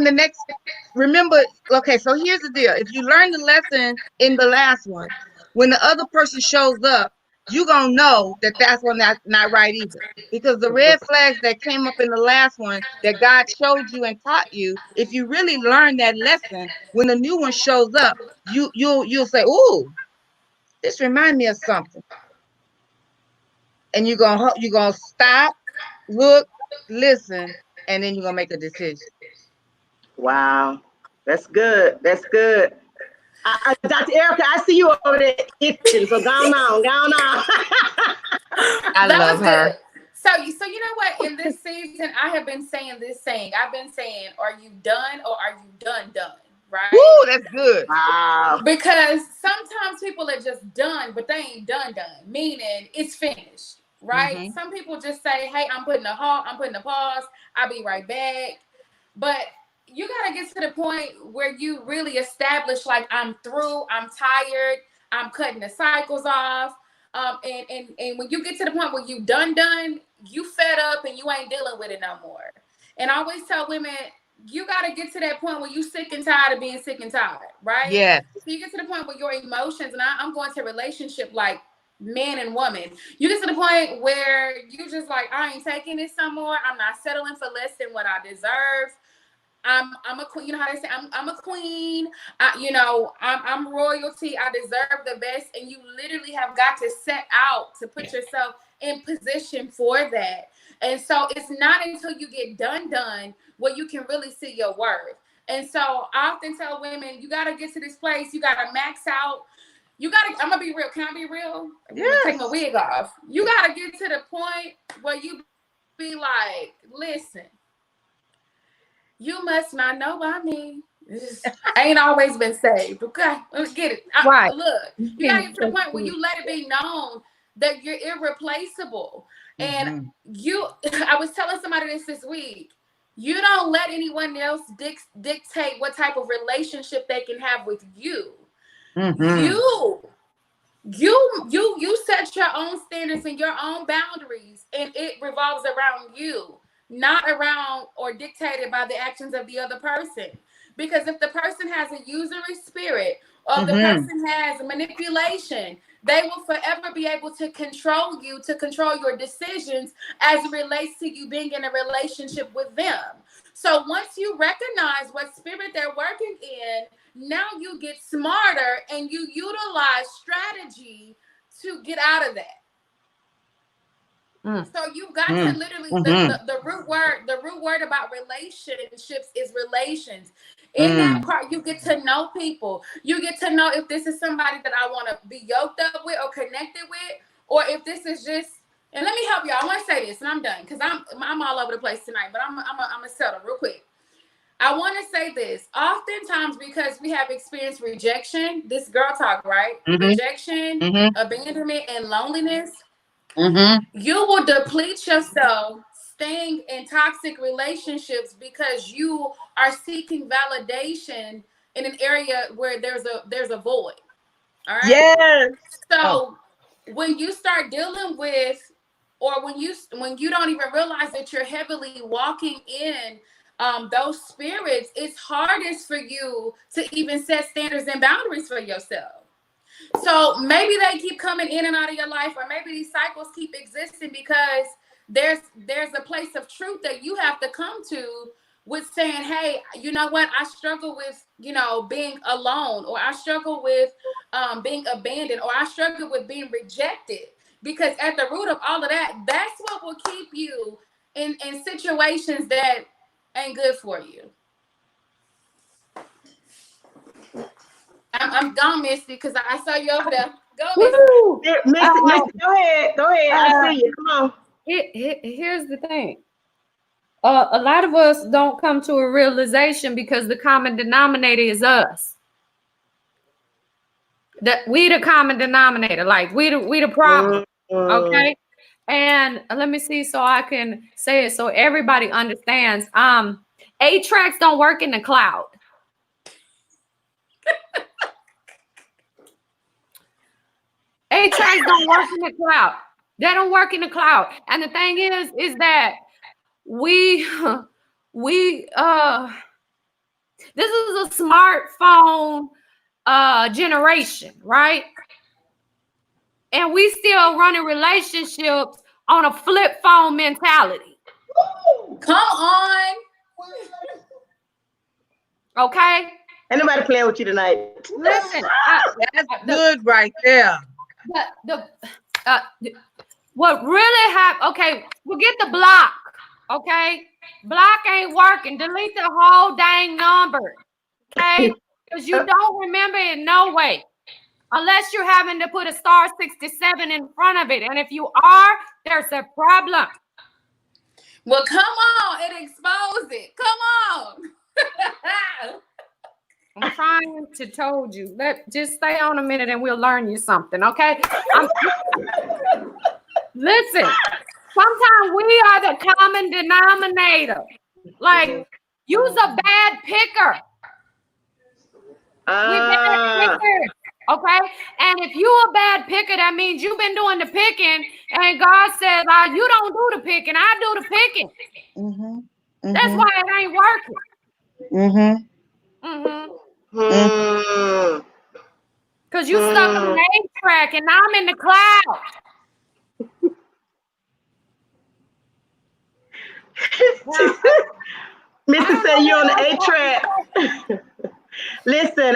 [SPEAKER 2] remember, okay, so here's the deal. If you learn the lesson in the last one, when the other person shows up, you're going to know that that's one that's not right either. Because the red flags that came up in the last one that God showed you and taught you, if you really learn that lesson, when a new one shows up, you'll say, "Ooh, this reminds me of something." And you're going to stop, look, listen, and then you're going to make a decision.
[SPEAKER 1] Wow. That's good. That's good. Dr. Erica, I see you over there itching, so go on.
[SPEAKER 2] I love her.
[SPEAKER 4] Good. So you know what? In this season, I have been saying this saying. I've been saying, "Are you done or are you done?" Right?
[SPEAKER 2] Woo, that's good.
[SPEAKER 1] Wow.
[SPEAKER 4] Because sometimes people are just done, but they ain't done. Meaning it's finished. Right?
[SPEAKER 2] Mm-hmm.
[SPEAKER 4] Some people just say, "Hey, I'm putting a pause. I'll be right back." But you gotta get to the point where you really establish, like, I'm through. I'm tired. I'm cutting the cycles off. And when you get to the point where you done, you fed up and you ain't dealing with it no more. And I always tell women, you got to get to that point where you sick and tired of being sick and tired, right?
[SPEAKER 2] Yeah.
[SPEAKER 4] So you get to the point where your emotions, and I'm going to relationship like man and woman. You get to the point where you just like, I ain't taking this no more. I'm not settling for less than what I deserve. I'm a queen. You know how they say I'm a queen. I'm royalty. I deserve the best. And you literally have got to set out to put yourself in position for that. And so it's not until you get done where you can really see your worth. And so I often tell women, you got to get to this place. You got to max out. I'm going to be real. Can I be real?
[SPEAKER 2] Yes.
[SPEAKER 4] Take my wig off. You got to get to the point where you be like, listen, you must not know about me. I ain't always been saved. Okay, let's get it.
[SPEAKER 2] Right.
[SPEAKER 4] Look, you gotta get to the point where you let it be known that you're irreplaceable.
[SPEAKER 2] Mm-hmm.
[SPEAKER 4] And I was telling somebody this week. You don't let anyone else dictate what type of relationship they can have with you.
[SPEAKER 2] Mm-hmm.
[SPEAKER 4] You set your own standards and your own boundaries, and it revolves around you, not around or dictated by the actions of the other person. Because if the person has a usury spirit or the person has manipulation, they will forever be able to control you, to control your decisions as it relates to you being in a relationship with them. So once you recognize what spirit they're working in, now you get smarter and you utilize strategy to get out of that. So you've got to literally the root word about relationships is relations. In that part, you get to know people. You get to know if this is somebody that I want to be yoked up with or connected with, or if this is just. And let me help y'all. I want to say this, and I'm done because I'm all over the place tonight. But I'm gonna settle real quick. I want to say this. Oftentimes, because we have experienced rejection, this girl talk, right? Rejection, abandonment, and loneliness. You will deplete yourself staying in toxic relationships because you are seeking validation in an area where there's a void. All right.
[SPEAKER 2] Yes.
[SPEAKER 4] So when you start dealing with, or when you don't even realize that you're heavily walking in those spirits, it's hardest for you to even set standards and boundaries for yourself. So maybe they keep coming in and out of your life, or maybe these cycles keep existing because there's a place of truth that you have to come to with saying, hey, you know what? I struggle with, being alone, or I struggle with being abandoned, or I struggle with being rejected. Because at the root of all of that, that's what will keep you in situations that ain't good for you. I'm gone, Misty, because I saw you over there. Go, Misty.
[SPEAKER 1] Misty, go ahead. I see you. Come on.
[SPEAKER 3] Here's the thing. A lot of us don't come to a realization because the common denominator is us. That we the common denominator, like we the problem. Okay. And let me see so I can say it so everybody understands. 8 tracks don't work in the cloud. 8 tracks don't work in the cloud. They don't work in the cloud. And the thing is that we this is a smartphone generation, right? And we still running relationships on a flip phone mentality.
[SPEAKER 4] Come on.
[SPEAKER 3] Okay?
[SPEAKER 1] Ain't nobody playing with you tonight.
[SPEAKER 3] Listen,
[SPEAKER 2] that's good right there.
[SPEAKER 3] What really happened, okay, forget the block, okay? Block ain't working. Delete the whole dang number, okay? Because you don't remember it no way. Unless you're having to put a star 67 in front of it. And if you are, there's a problem.
[SPEAKER 4] Well, come on and expose it. Come on.
[SPEAKER 3] I'm trying to told you. Just stay on a minute and we'll learn you something, okay? Listen, sometimes we are the common denominator. Like, you's a bad picker. We bad pickers. Okay, and if you a bad picker, that means you've been doing the picking, and God says, "You don't do the picking, I do the picking." That's why it ain't working. Because you stuck on the 8 track, and I'm in the cloud.
[SPEAKER 1] Mr. said you're on the 8 track. Listen,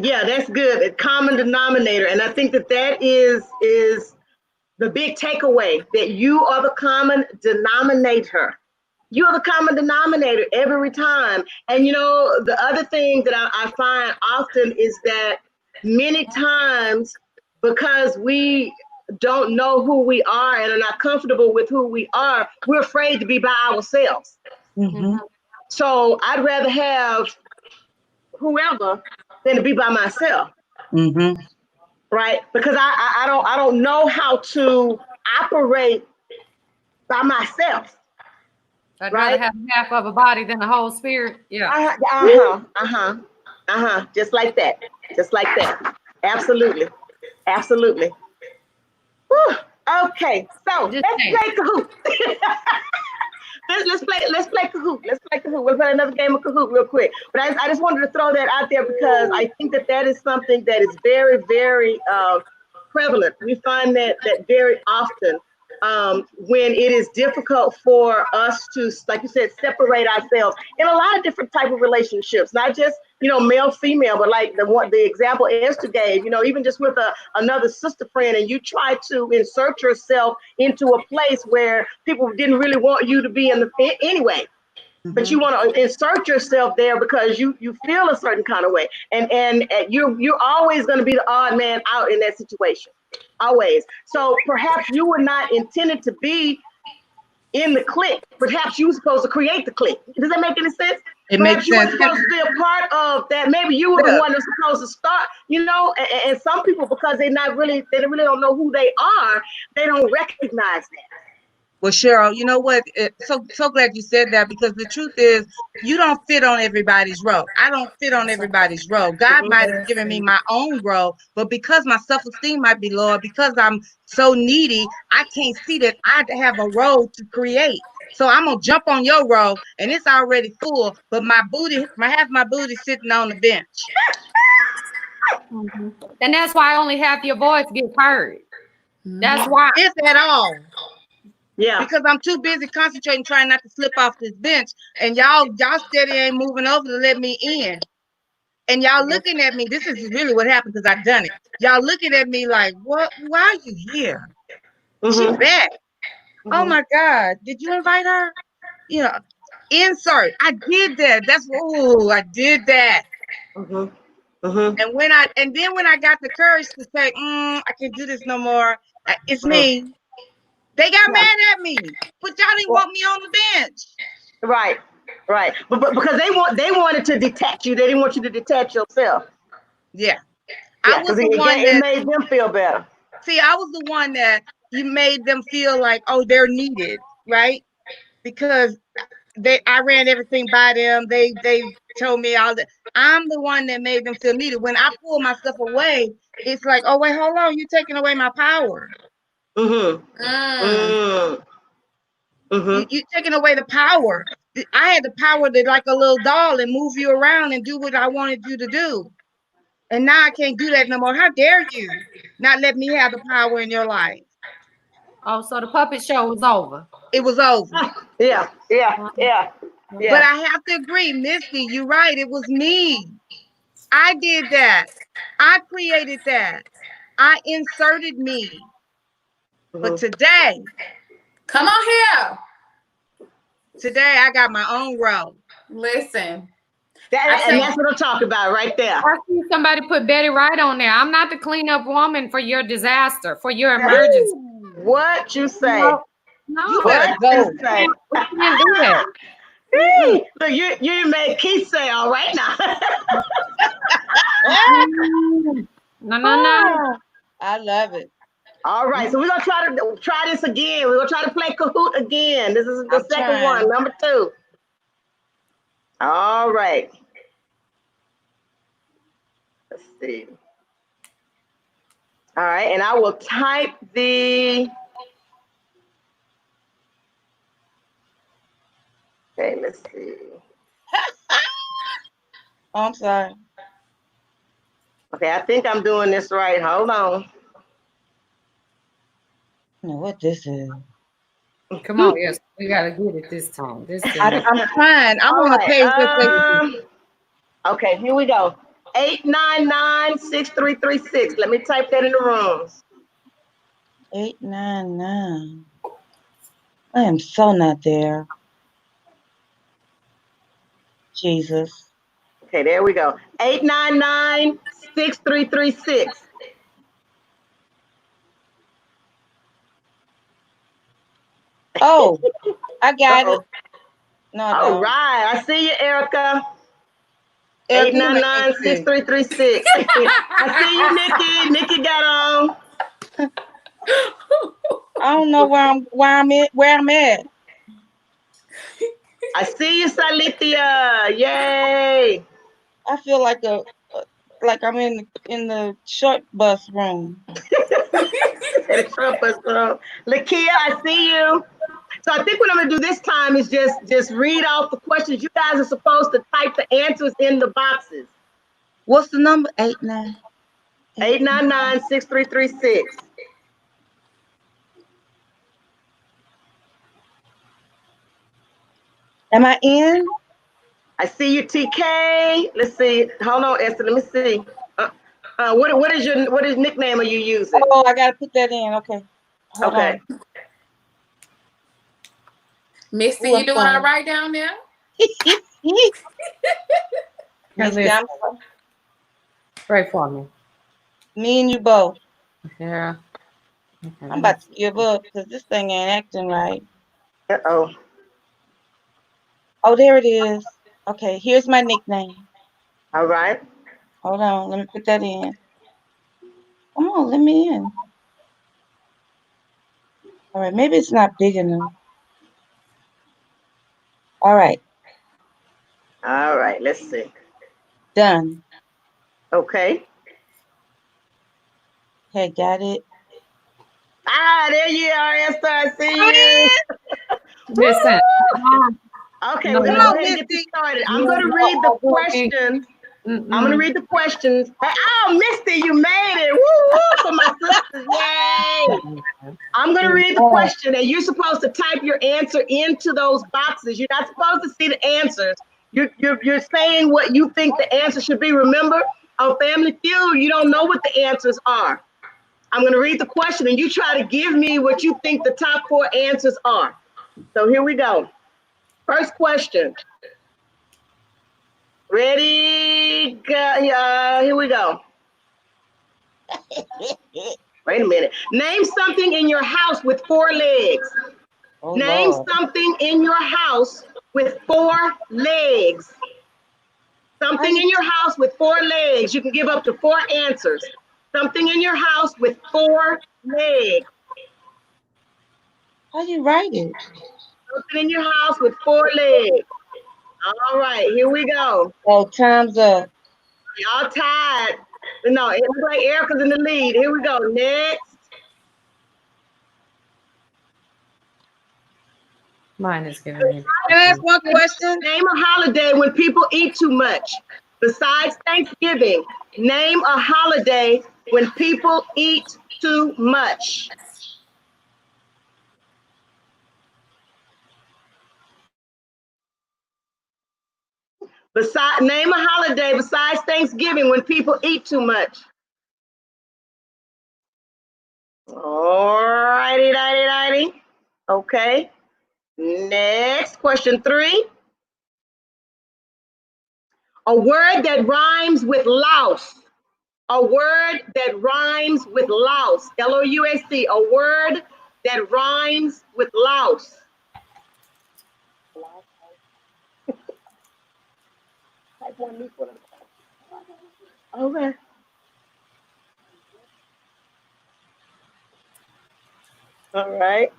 [SPEAKER 1] yeah, that's good. A common denominator, and I think that is the big takeaway, that you are the common denominator. You are the common denominator every time. And the other thing that I find often is that many times, because we don't know who we are and are not comfortable with who we are, we're afraid to be by ourselves. So I'd rather have whoever than to be by myself. Right? Because I don't know how to operate by myself.
[SPEAKER 3] I'd rather have half of a body than the whole spirit. Yeah.
[SPEAKER 1] Just like that. Absolutely. Whew. Okay, so let's play Kahoot. Let's play Kahoot. We'll play another game of Kahoot real quick. But I just wanted to throw that out there because I think that is something that is very, very prevalent. We find that very often when it is difficult for us to, like you said, separate ourselves in a lot of different type of relationships, not just, you know, male, female, but like the example Esther gave, you know, even just with another sister friend, and you try to insert yourself into a place where people didn't really want you to be in anyway. But you want to insert yourself there because you feel a certain kind of way, and you're always going to be the odd man out in that situation, always. So perhaps you were not intended to be in the clique. Perhaps you were supposed to create the clique. Does that make any sense?
[SPEAKER 2] It
[SPEAKER 1] Perhaps
[SPEAKER 2] makes
[SPEAKER 1] you
[SPEAKER 2] sense.
[SPEAKER 1] were supposed to be a part of that. Maybe you were the one that's supposed to start. You know, and some people, because they really don't know who they are, they don't recognize that.
[SPEAKER 2] Well, Cheryl, you know what? So glad you said that, because the truth is, you don't fit on everybody's row. I don't fit on everybody's row. God might have given me my own row, but because my self-esteem might be lower, because I'm so needy, I can't see that I have a row to create. So I'm gonna jump on your row, and it's already full, but my half my booty sitting on the bench.
[SPEAKER 3] And that's why only half your voice gets heard. That's why.
[SPEAKER 2] If at all.
[SPEAKER 1] Yeah.
[SPEAKER 2] Because I'm too busy concentrating, trying not to slip off this bench, and y'all steady ain't moving over to let me in. And y'all looking at me. This is really what happened, because I've done it. Y'all looking at me like, what? Why are you here? She back. Oh my God. Did you invite her? You know, insert. I did that. I did that. And then when I got the courage to say, I can't do this no more. It's me. They got mad at me, but y'all didn't want me on the bench.
[SPEAKER 1] Right. But because they wanted to detach you. They didn't want you to detach yourself.
[SPEAKER 2] Yeah. I was the one
[SPEAKER 1] it made them feel better.
[SPEAKER 2] See, I was the one that you made them feel like, oh, they're needed, right? Because I ran everything by them. They told me all that. I'm the one that made them feel needed. When I pull myself away, it's like, oh, wait, hold on. You're taking away my power. You're taking away the power. I had the power to, like a little doll, and move you around and do what I wanted you to do. And now I can't do that no more. How dare you not let me have the power in your life?
[SPEAKER 3] Oh, so the puppet show was over.
[SPEAKER 2] It was over.
[SPEAKER 1] Yeah.
[SPEAKER 2] But I have to agree, Misty, you're right. It was me. I did that. I created that. I inserted me. But today,
[SPEAKER 4] come on here.
[SPEAKER 2] Today I got my own row.
[SPEAKER 4] Listen.
[SPEAKER 1] That's what I'm talking about right there.
[SPEAKER 3] I see somebody put Betty Wright on there. I'm not the cleanup woman for your disaster, for your emergency.
[SPEAKER 1] What you say?
[SPEAKER 3] No.
[SPEAKER 2] You better go.
[SPEAKER 3] We can't do that.
[SPEAKER 1] Look, you made Keith say all right now.
[SPEAKER 3] No.
[SPEAKER 2] I love it.
[SPEAKER 1] All right, so we're gonna try this again. We're gonna try to play Kahoot again. This is the second one, number 2. All right. Let's see. All right, and I will type the. Okay, let's see.
[SPEAKER 2] Oh, I'm sorry.
[SPEAKER 1] Okay, I think I'm doing this right. Hold on.
[SPEAKER 2] I don't know what this is.
[SPEAKER 3] Come on, yes, we gotta get it this time.
[SPEAKER 2] I'm trying. I'm on the page.
[SPEAKER 1] Okay, here we go. 899-6336. Let me type that in the rooms.
[SPEAKER 2] 899. I am so not there. Jesus.
[SPEAKER 1] Okay, there we go. 899-6336.
[SPEAKER 2] Oh, I got it. No,
[SPEAKER 1] all right. I see you, Erica. 899-6336. I see you, Nikki. Nikki got on.
[SPEAKER 2] I don't know where I'm at.
[SPEAKER 1] I see you, Salithia. Yay.
[SPEAKER 2] I feel like I'm in the short bus room.
[SPEAKER 1] The short bus room. Lakia, I see you. So I think what I'm gonna do this time is just read off the questions. You guys are supposed to type the answers in the boxes.
[SPEAKER 2] What's the number? 89.
[SPEAKER 1] 899-6336.
[SPEAKER 2] Am I in?
[SPEAKER 1] I see you, TK. Let's see. Hold on, Esther. Let me see. What is nickname are you using?
[SPEAKER 2] Oh, I gotta put that in. Okay. Hold
[SPEAKER 1] Okay.
[SPEAKER 2] on.
[SPEAKER 4] Misty,
[SPEAKER 2] Ooh,
[SPEAKER 4] you doing all right down there?
[SPEAKER 2] Misty, I'm
[SPEAKER 3] pray for me.
[SPEAKER 2] me and you both.
[SPEAKER 3] Yeah.
[SPEAKER 2] I'm about to give up because this thing ain't acting right.
[SPEAKER 1] Uh-oh.
[SPEAKER 2] Oh, there it is. Okay, here's my nickname.
[SPEAKER 1] All right.
[SPEAKER 2] Hold on, let me put that in. Come on, let me in. All right, maybe it's not big enough. All right,
[SPEAKER 1] All right. Let's see.
[SPEAKER 2] done.
[SPEAKER 1] Okay.
[SPEAKER 2] Okay, got it.
[SPEAKER 1] There you are, Esther. I see you.
[SPEAKER 3] Listen.
[SPEAKER 1] Okay,
[SPEAKER 3] No,
[SPEAKER 1] we're gonna
[SPEAKER 2] Come
[SPEAKER 1] go
[SPEAKER 2] on,
[SPEAKER 1] ahead and get this
[SPEAKER 2] Misty.
[SPEAKER 1] started. I'm gonna read the questions. I'm gonna read the questions. Hey, oh, Misty, you made it! Woo woo for my sisters! Yay! I'm gonna read the question, and you're supposed to type your answer into those boxes. You're not supposed to see the answers. You're saying what you think the answer should be. Remember, on Family Feud, you don't know what the answers are. I'm gonna read the question, and you try to give me what you think the top 4 answers are. So here we go. First question. Ready? Go. Here we go. Wait a minute. Name something in your house with 4 legs.
[SPEAKER 2] Oh,
[SPEAKER 1] Name
[SPEAKER 2] Lord.
[SPEAKER 1] something in your house with 4 legs. Something in your house with 4 legs. You can give up to 4 answers. Something in your house with 4 legs.
[SPEAKER 2] How you write it?
[SPEAKER 1] Something in your house with 4 legs. All right, here we go.
[SPEAKER 2] Oh, time's up.
[SPEAKER 1] Y'all tied. No, it looks like Erica's in the lead. Here we go. Next.
[SPEAKER 3] Mine is giving me.
[SPEAKER 2] Can I ask one question?
[SPEAKER 1] Name a holiday when people eat too much. Besides Thanksgiving, name a holiday when people eat too much. Name a holiday besides Thanksgiving when people eat too much. All righty. Okay. Next, question 3. A word that rhymes with louse. A word that rhymes with louse. L-O-U-S-E. A word that rhymes with louse. Okay. All right.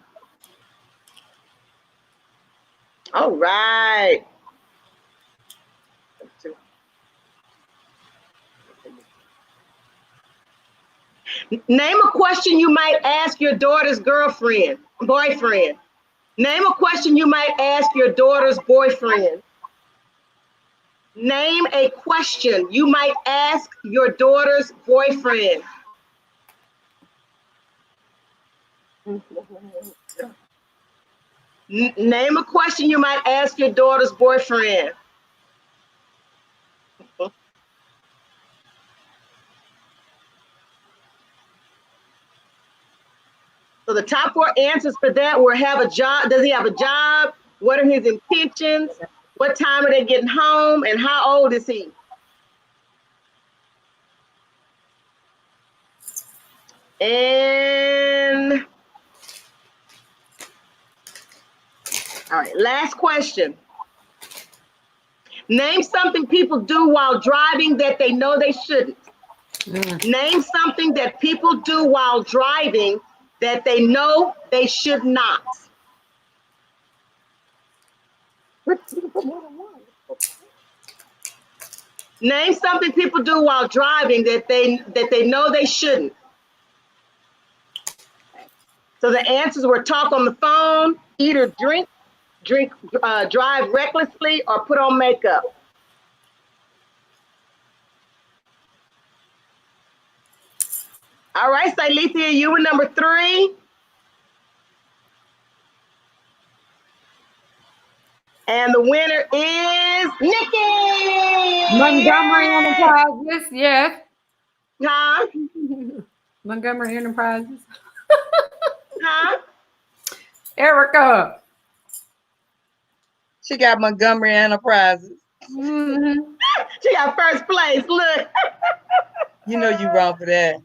[SPEAKER 1] All right. Name a question you might ask your daughter's boyfriend. Name a question you might ask your daughter's boyfriend. Name a question you might ask your daughter's boyfriend. Name a question you might ask your daughter's boyfriend. So the top 4 answers for that were have a job. Does he have a job? What are his intentions? What time are they getting home? And how old is he? And all right, last question. Name something people do while driving that they know they shouldn't. Name something that people do while driving that they know they should not. Name something people do while driving that they know they shouldn't. So the answers were talk on the phone, eat or drink, drive recklessly, or put on makeup. All right, say Lethea, you were number 3. And the winner is Nikki.
[SPEAKER 3] Montgomery
[SPEAKER 1] Yay!
[SPEAKER 3] Enterprises, yes.
[SPEAKER 1] Huh?
[SPEAKER 3] Montgomery Enterprises.
[SPEAKER 1] Huh?
[SPEAKER 3] Erica.
[SPEAKER 2] She got Montgomery Enterprises.
[SPEAKER 3] Mm-hmm.
[SPEAKER 1] She got first place. Look.
[SPEAKER 2] You know you wrong for that.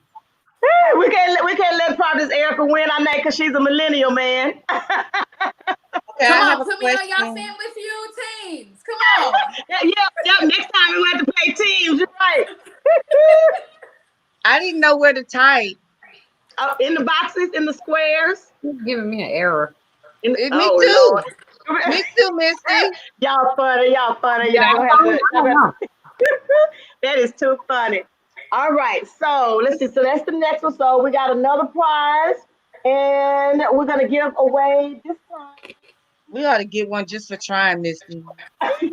[SPEAKER 1] We can't let Prophetess Erica win our night because she's a millennial, man.
[SPEAKER 2] Okay,
[SPEAKER 4] Come
[SPEAKER 2] I have
[SPEAKER 4] on,
[SPEAKER 2] a
[SPEAKER 4] put me on y'all
[SPEAKER 2] question.
[SPEAKER 4] Family Feud teams. Come on.
[SPEAKER 1] Yeah. Next time we have to play teams. You're right.
[SPEAKER 2] I didn't know where to type.
[SPEAKER 1] In the boxes, in the squares.
[SPEAKER 3] You're giving me an error.
[SPEAKER 2] Me
[SPEAKER 1] Oh,
[SPEAKER 2] too.
[SPEAKER 1] Lord.
[SPEAKER 2] Me too, Misty.
[SPEAKER 1] Y'all funny. Y'all
[SPEAKER 3] Did I
[SPEAKER 1] gonna have
[SPEAKER 3] phone?
[SPEAKER 1] to.
[SPEAKER 3] I don't know.
[SPEAKER 1] That is too funny. All right, so let's see. So that's the next one. So we got another prize, and we're gonna give away this prize.
[SPEAKER 2] We ought to get one just for trying, Misty.
[SPEAKER 1] She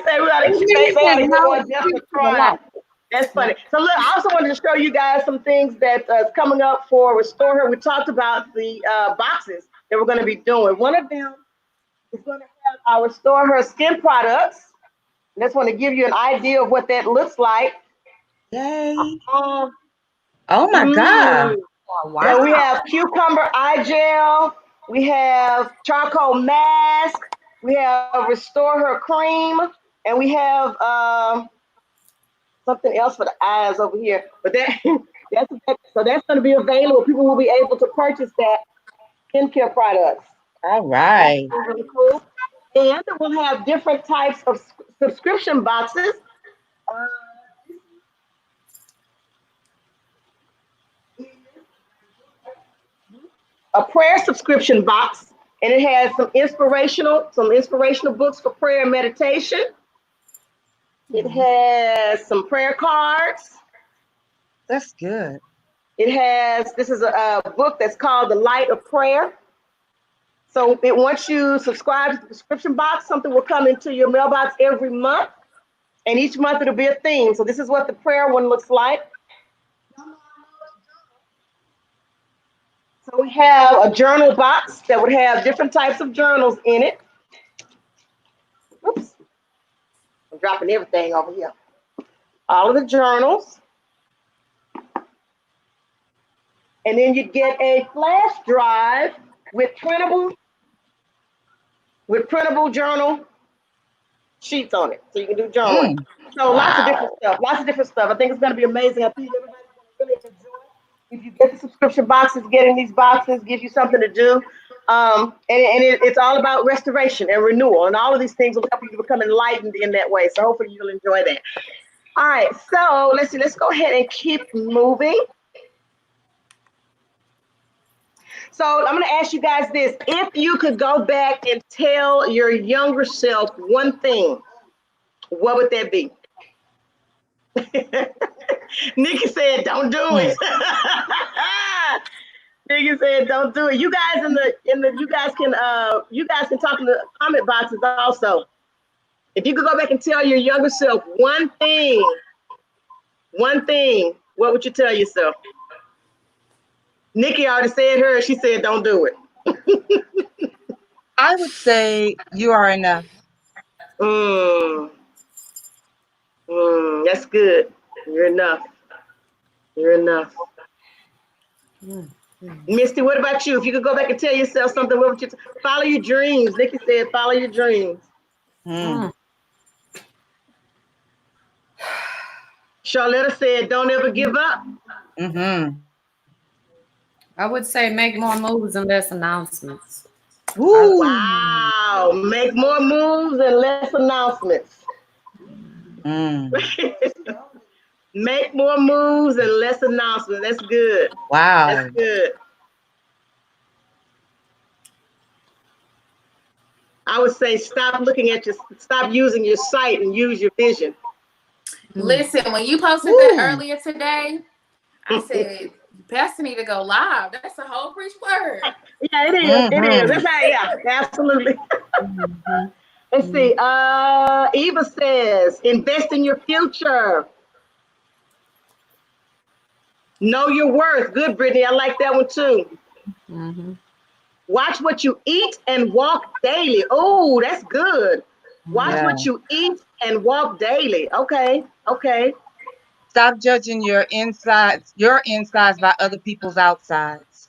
[SPEAKER 1] said we ought to get one just for trying. That's funny. So look, I also wanted to show you guys some things that is coming up for Restore Her. We talked about the boxes that we're going to be doing. One of them is going to have our Restore Her skin products. I just want to give you an idea of what that looks like.
[SPEAKER 2] Yay. Oh my God.
[SPEAKER 3] Oh, wow.
[SPEAKER 1] So we have cucumber eye gel. We have charcoal mask. We have Restore Her cream. And we have something else for the eyes over here. But that's going to be available. People will be able to purchase that skincare products.
[SPEAKER 2] All right.
[SPEAKER 1] That's really cool. And we'll have different types of subscription boxes. A prayer subscription box, and it has some inspirational books for prayer and meditation. It has some prayer cards.
[SPEAKER 2] That's good.
[SPEAKER 1] This is a book that's called The Light of Prayer. So once you subscribe to the subscription box, something will come into your mailbox every month. And each month it'll be a theme. So this is what the prayer one looks like. So we have a journal box that would have different types of journals in it. Oops. I'm dropping everything over here. All of the journals. And then you get a flash drive with printable journal sheets on it. So you can do journaling. So lots of different stuff. I think it's going to be amazing. I think everybody's going to really enjoy it. If you get the subscription boxes, getting these boxes gives you something to do. It's all about restoration and renewal. And all of these things will help you to become enlightened in that way. So hopefully you'll enjoy that. All right. So let's see. Let's go ahead and keep moving. So I'm going to ask you guys this. If you could go back and tell your younger self one thing, what would that be? Nikki said, don't do it. Nikki said, don't do it. You guys you guys can talk in the comment boxes also. If you could go back and tell your younger self one thing, what would you tell yourself? Nikki already said hers. She said, don't do it.
[SPEAKER 2] I would say you are enough.
[SPEAKER 1] That's good. You're enough. You're enough. Misty, what about you? If you could go back and tell yourself something, what would you follow your dreams? Nikki said, follow your dreams. Charlotta said, don't ever give up.
[SPEAKER 3] I would say make more moves and less announcements.
[SPEAKER 2] Woo.
[SPEAKER 1] Wow. Make more moves and less announcements. Make more moves and less announcements. That's good.
[SPEAKER 2] Wow.
[SPEAKER 1] That's good. I would say stop using your sight and use your vision.
[SPEAKER 4] Listen, when you posted that earlier today, I said, Pastor need to go live. That's a whole preach word.
[SPEAKER 1] Yeah, it is. It is. That's how, yeah, absolutely. Let's see. Eva says, invest in your future. Know your worth. Good, Brittany. I like that one too.
[SPEAKER 3] Mm-hmm.
[SPEAKER 1] Watch what you eat and walk daily. Oh, that's good. Watch
[SPEAKER 2] Yeah.
[SPEAKER 1] what you eat and walk daily. Okay. Okay.
[SPEAKER 2] Stop judging your insides by other people's outsides.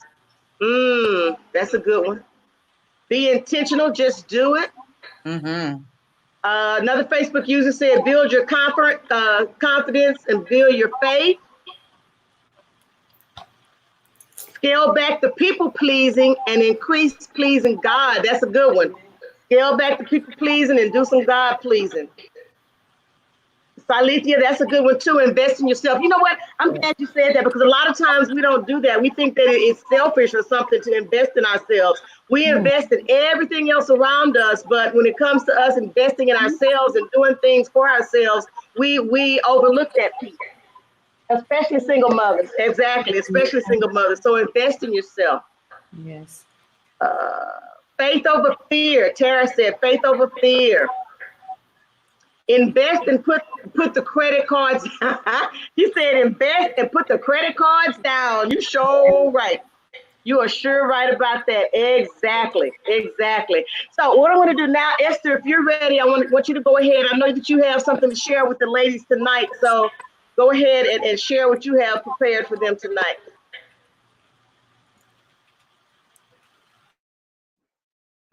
[SPEAKER 1] That's a good one. Be intentional. Just do it.
[SPEAKER 2] Mm-hmm.
[SPEAKER 1] Another Facebook user said, build your confidence and build your faith. Scale back the people pleasing and increase pleasing God. That's a good one. Scale back the people pleasing and do some God pleasing. Salithia, that's a good one too. Invest in yourself. You know what? I'm glad you said that because a lot of times we don't do that. We think that it's selfish or something to invest in ourselves. We invest in everything else around us, but when it comes to us investing in ourselves and doing things for ourselves, we overlook that piece. Especially single mothers. Exactly. Especially single mothers. So invest in yourself.
[SPEAKER 3] Yes.
[SPEAKER 1] Uh, faith over fear. Tara said, faith over fear. Invest and put the credit cards. He said, invest and put the credit cards down. You sure right. You are sure right about that. Exactly. Exactly. So what I want to do now, Esther, if you're ready, want you to go ahead. I know that you have something to share with the ladies tonight. So go ahead and share what you have prepared for them tonight.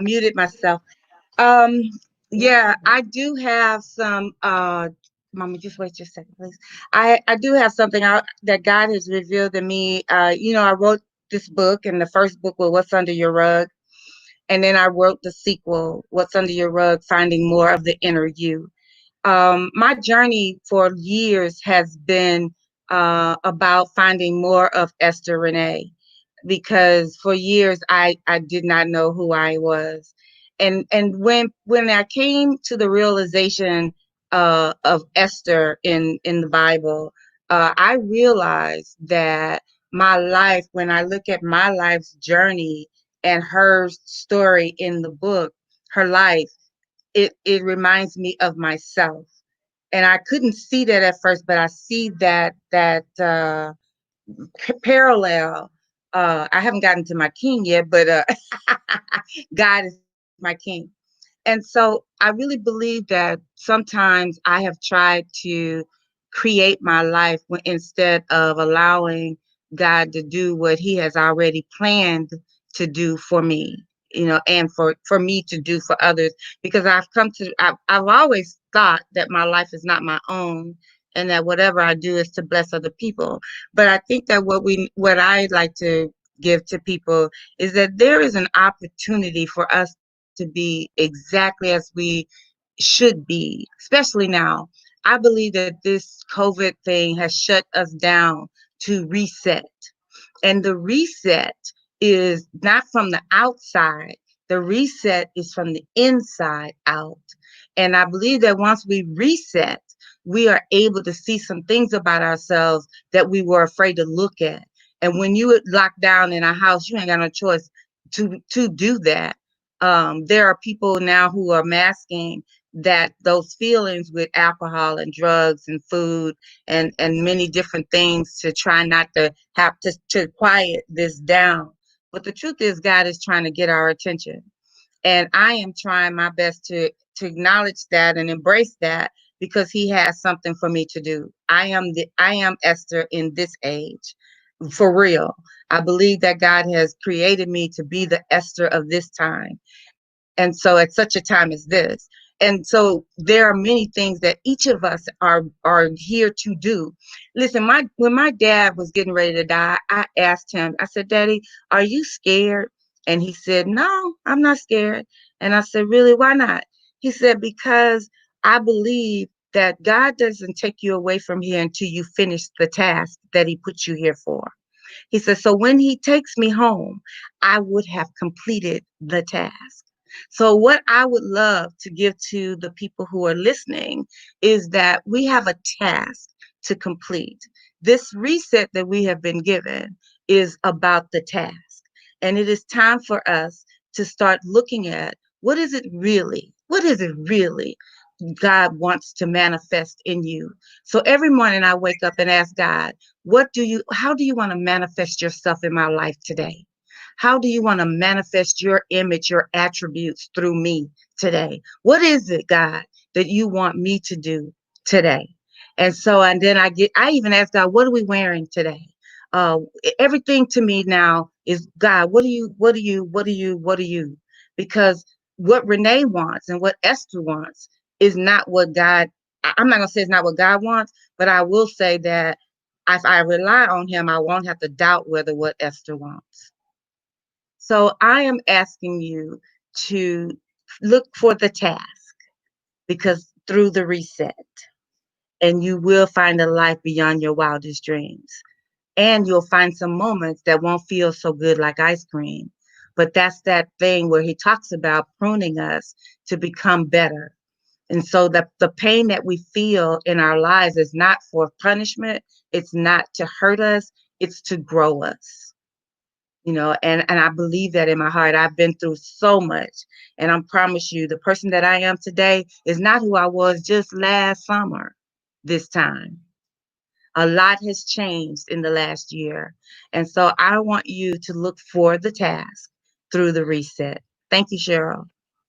[SPEAKER 2] Muted myself. Um, yeah, I do have some Mama, just wait just a second, please. I do have something that God has revealed to me. I wrote this book, and the first book was What's Under Your Rug. And then I wrote the sequel, What's Under Your Rug, Finding More of the Inner You. My journey for years has been about finding more of Esther Renee, because for years I did not know who I was. And when I came to the realization of Esther in the Bible, I realized that my life, when I look at my life's journey and her story in the book, her life, it reminds me of myself. And I couldn't see that at first, but I see that parallel. I haven't gotten to my king yet, but God is my king. And so I really believe that sometimes I have tried to create my life instead of allowing God to do what he has already planned to do for me, and for me to do for others, because I've always thought that my life is not my own, and that whatever I do is to bless other people. But I think that what I like to give to people is that there is an opportunity for us to be exactly as we should be, especially now. I believe that this COVID thing has shut us down to reset. And the reset is not from the outside. The reset is from the inside out. And I believe that once we reset, we are able to see some things about ourselves that we were afraid to look at. And when you lock down in a house, you ain't got no choice to do that. There are people now who are masking those feelings with alcohol and drugs and food and many different things to try not to have to quiet this down. But the truth is, God is trying to get our attention. And I am trying my best to acknowledge that and embrace that, because he has something for me to do. I am Esther in this age, for real. I believe that God has created me to be the Esther of this time. And so at such a time as this. And so there are many things that each of us are here to do. Listen, when my dad was getting ready to die, I asked him, I said, Daddy, are you scared? And he said, No, I'm not scared. And I said, Really, why not? He said, Because I believe that God doesn't take you away from here until you finish the task that he put you here for. He said, so when he takes me home, I would have completed the task. So what I would love to give to the people who are listening is that we have a task to complete. This reset that we have been given is about the task. And it is time for us to start looking at what is it really? What is it really God wants to manifest in you. So every morning I wake up and ask God, how do you want to manifest yourself in my life today? How do you want to manifest your image, your attributes through me today? What is it, God, that you want me to do today? And then I even ask God, what are we wearing today? Uh, Everything to me now is, God, what do you? Because what Renee wants and what Esther wants is not what God, I'm not going to say it's not what God wants, but I will say that if I rely on him, I won't have to doubt whether what Esther wants. So I am asking you to look for the task, because through the reset, and you will find a life beyond your wildest dreams. And you'll find some moments that won't feel so good like ice cream. But that's that thing where he talks about pruning us to become better. And so the pain that we feel in our lives is not for punishment. It's not to hurt us. It's to grow us. And I believe that in my heart. I've been through so much. And I promise you, the person that I am today is not who I was just last summer, this time. A lot has changed in the last year. And so I want you to look for the task through the reset. Thank you, Cheryl.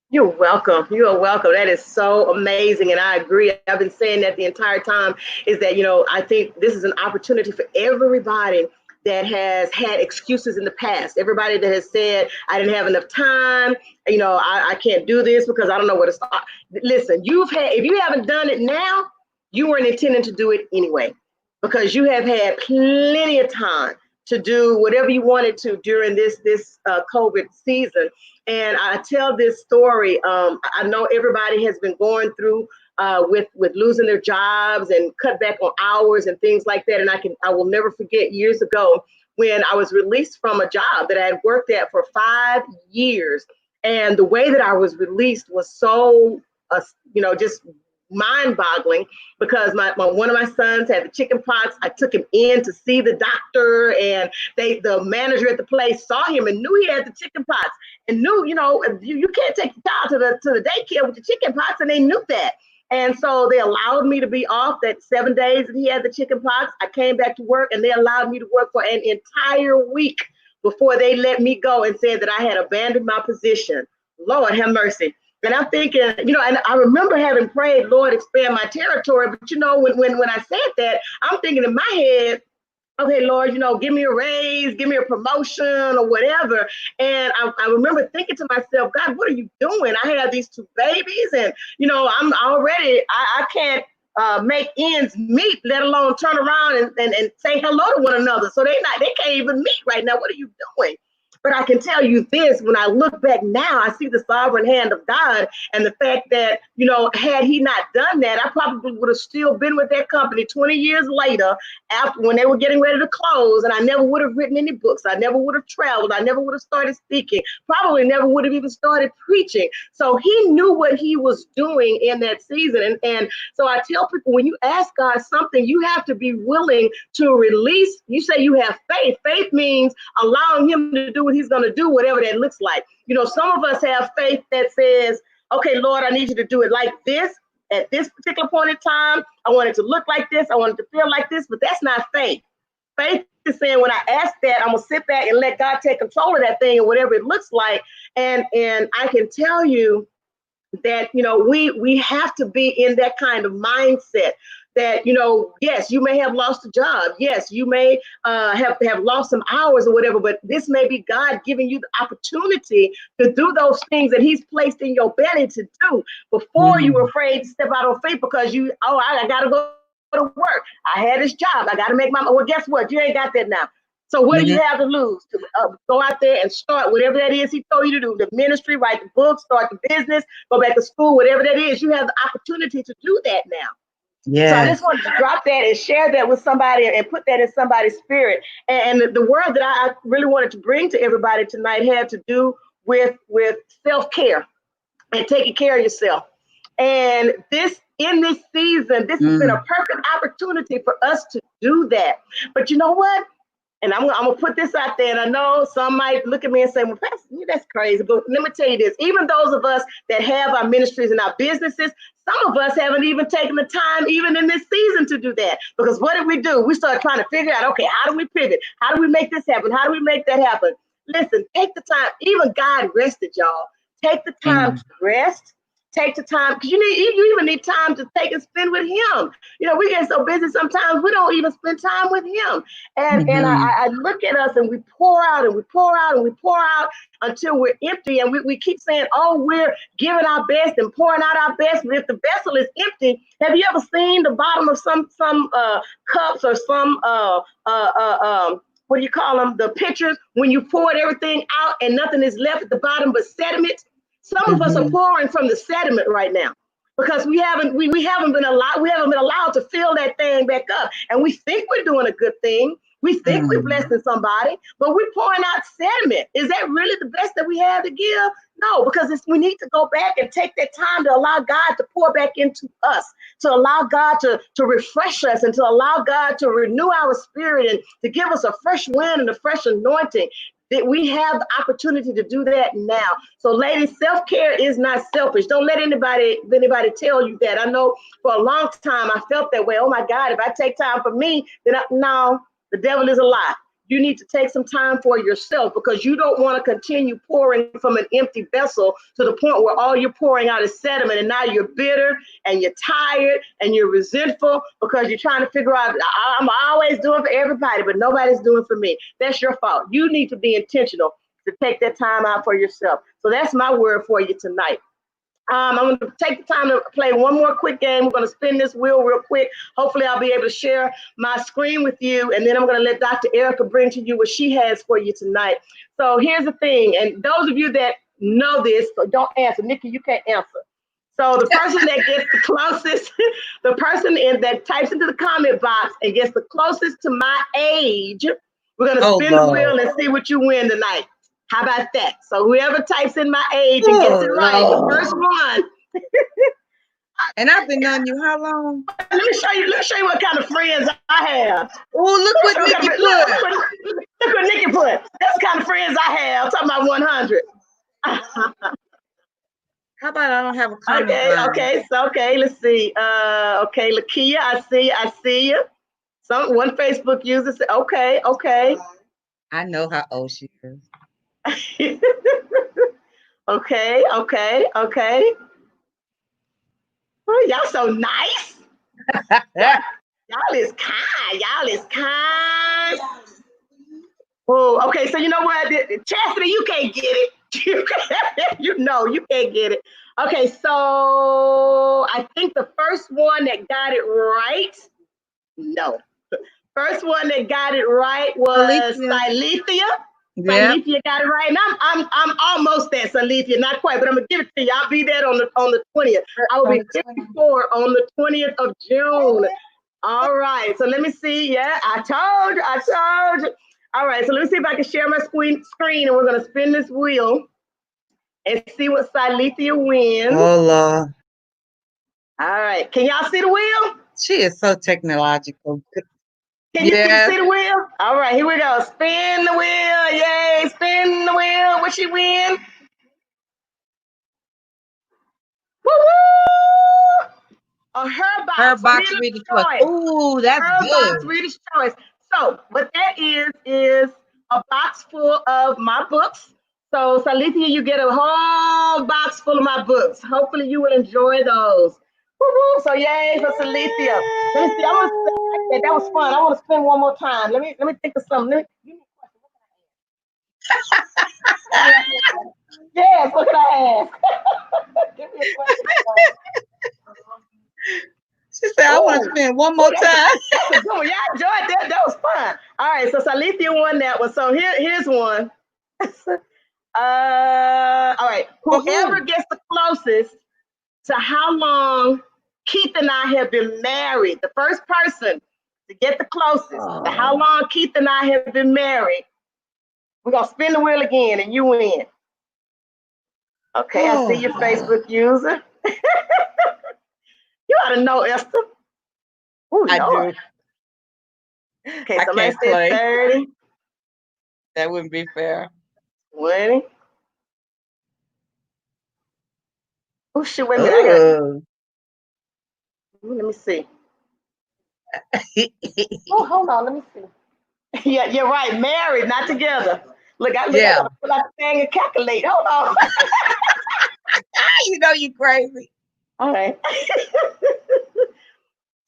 [SPEAKER 1] You're welcome. You are welcome. That is so amazing. And I agree. I've been saying that the entire time, is that, I think this is an opportunity for everybody that has had excuses in the past. Everybody that has said, I didn't have enough time. I can't do this because I don't know where to start. Listen, if you haven't done it now, you weren't intending to do it anyway, because you have had plenty of time to do whatever you wanted to during this COVID season. And I tell this story. I know everybody has been going through with losing their jobs and cut back on hours and things like that. And I will never forget years ago when I was released from a job that I had worked at for 5 years. And the way that I was released was so, just mind-boggling, because one of my sons had the chicken pox. I took him in to see the doctor, and the manager at the place saw him and knew he had the chicken pox, and knew, you can't take the child to the daycare with the chicken pox, and they knew that. And so they allowed me to be off that 7 days that he had the chicken pox. I came back to work, and they allowed me to work for an entire week before they let me go and said that I had abandoned my position. Lord have mercy. And I'm thinking, and I remember having prayed, Lord, expand my territory. But, when I said that, I'm thinking in my head, okay, Lord, give me a raise, give me a promotion or whatever. And I remember thinking to myself, God, what are you doing? I have these 2 babies, and, I'm already, I can't make ends meet, let alone turn around and say hello to one another. So they can't even meet right now. What are you doing? But I can tell you this, when I look back now, I see the sovereign hand of God, and the fact that, had he not done that, I probably would have still been with that company 20 years later, after when they were getting ready to close, and I never would have written any books. I never would have traveled. I never would have started speaking, probably never would have even started preaching. So he knew what he was doing in that season. And so I tell people, when you ask God something, you have to be willing to release. You say you have faith. Faith means allowing him to do what he's going to do, whatever that looks like. Some of us have faith that says, okay, Lord, I need you to do it like this at this particular point in time. I want it to look like this. I want it to feel like this, but that's not faith. Faith is saying, when I ask that, I'm going to sit back and let God take control of that thing and whatever it looks like. And I can tell you that, we have to be in that kind of mindset that, yes, you may have lost a job. Yes, you may have lost some hours or whatever, but this may be God giving you the opportunity to do those things that he's placed in your belly to do before you were afraid to step out on faith, because I got to go to work. I had this job. I got to make well, guess what? You ain't got that now. So what do you have to lose? To go out there and start whatever that is he told you to do, the ministry, write the book, start the business, go back to school, whatever that is. You have the opportunity to do that now. Yeah. So I just wanted to drop that and share that with somebody and put that in somebody's spirit. And the word that I really wanted to bring to everybody tonight had to do with self-care and taking care of yourself. And in this season, this has been a perfect opportunity for us to do that. But you know what? and I'm gonna put this out there, and I know some might look at me and say, well, Pastor, that's crazy. But let me tell you this, even those of us that have our ministries and our businesses, some of us haven't even taken the time, even in this season, to do that. Because what did we do? We started trying to figure out, okay, how do we pivot? How do we make this happen? How do we make that happen? Listen, take the time. Even God rested, y'all. Take the time to rest. Take the time, because you even need time to take and spend with him. You know, we get so busy sometimes we don't even spend time with him. And I look at us and we pour out and we pour out and we pour out until we're empty. And we keep saying, oh, we're giving our best and pouring out our best. But if the vessel is empty, have you ever seen the bottom of some cups or some what do you call them? The pitchers, when you poured everything out and nothing is left at the bottom but sediment. Some of us are pouring from the sediment right now because we haven't been allowed to fill that thing back up. And we think we're doing a good thing. We think we're blessing somebody, but we're pouring out sediment. Is that really the best that we have to give? No, because we need to go back and take that time to allow God to pour back into us, to allow God to refresh us and to allow God to renew our spirit and to give us a fresh wind and a fresh anointing. That we have the opportunity to do that now. So ladies, self-care is not selfish. Don't let anybody tell you that. I know for a long time I felt that way. Oh my God, if I take time for me, then no, the devil is a lie. You need to take some time for yourself because you don't want to continue pouring from an empty vessel to the point where all you're pouring out is sediment, and now you're bitter and you're tired and you're resentful because you're trying to figure out, I'm always doing for everybody, but nobody's doing for me. That's your fault. You need to be intentional to take that time out for yourself. So that's my word for you tonight. I'm going to take the time to play one more quick game. We're going to spin this wheel real quick. Hopefully I'll be able to share my screen with you, and then I'm going to let Dr. Erica bring to you what she has for you tonight. So here's the thing, and those of you that know this, so don't answer. Nikki, you can't answer. So the person that gets the closest, the person that types into the comment box and gets the closest to my age, we're going to spin the wheel and see what you win tonight. How about that? So whoever types in my age and gets it right, the first one.
[SPEAKER 2] And I've been knowing you how long?
[SPEAKER 1] Let me show you what kind of friends I have.
[SPEAKER 2] Oh, look what Nikki put.
[SPEAKER 1] Look what Nikki put. That's the kind of friends I have. I'm talking about 100.
[SPEAKER 2] How about I don't have a comment?
[SPEAKER 1] Okay, let's see. Okay, Lakia, I see you. One Facebook user said, okay.
[SPEAKER 2] I know how old she is.
[SPEAKER 1] Okay. Oh, y'all so nice. Y'all is kind. Oh, okay. So you know what, Chastity, you can't get it. You can't get it. Okay, so I think the first one that got it right. No, first one that got it right was Silethia.
[SPEAKER 2] Yeah.
[SPEAKER 1] Salethia got it right, and I'm almost there, Salethia, not quite, but I'm gonna give it to you. I'll be there on the 20th. I will be 54 on the 20th of June. All right, so let me see. Yeah, I told you. All right, so let me see if I can share my screen, and we're gonna spin this wheel and see what Salethia wins.
[SPEAKER 2] Oh Lord.
[SPEAKER 1] All right, can y'all see the wheel?
[SPEAKER 2] She is so technological.
[SPEAKER 1] Can you see the wheel? All right, here we go. Spin the wheel. Yay, spin the wheel. What she win? Woo-woo! A Her Box.
[SPEAKER 2] Her Box Reader's Choice. Ooh, that's
[SPEAKER 1] Her
[SPEAKER 2] good.
[SPEAKER 1] Box Reader's Choice. So what that is a box full of my books. So Salethia, you get a whole box full of my books. Hopefully you will enjoy those. Woo-woo. So yay for Salethia. Let me see. That was fun. I want to spin one more time. Let me think of something. Yes, what can I ask? Give me a question.
[SPEAKER 2] She said, I want to spin one more time.
[SPEAKER 1] That's a good one. Y'all enjoyed that. That was fun. All right, so Salethia won that one. So here's one. All right. Whoever gets the closest to how long Keith and I have been married, the first person to get the closest to how long Keith and I have been married, we're going to spin the wheel again and you win. Okay, I see your Facebook user. You ought to know, Esther. Ooh,
[SPEAKER 2] I
[SPEAKER 1] Lord.
[SPEAKER 2] do.
[SPEAKER 1] Okay, somebody said 30.
[SPEAKER 2] That wouldn't be fair.
[SPEAKER 1] 20. Oh shit, wait a minute.
[SPEAKER 2] Ooh.
[SPEAKER 1] Let me see. Oh, hold on, let me see. Yeah, you're right. Married, not together. Look, I
[SPEAKER 2] Yeah.
[SPEAKER 1] gotta pull out the thing and calculate. Hold on.
[SPEAKER 2] You know you crazy.
[SPEAKER 1] All right.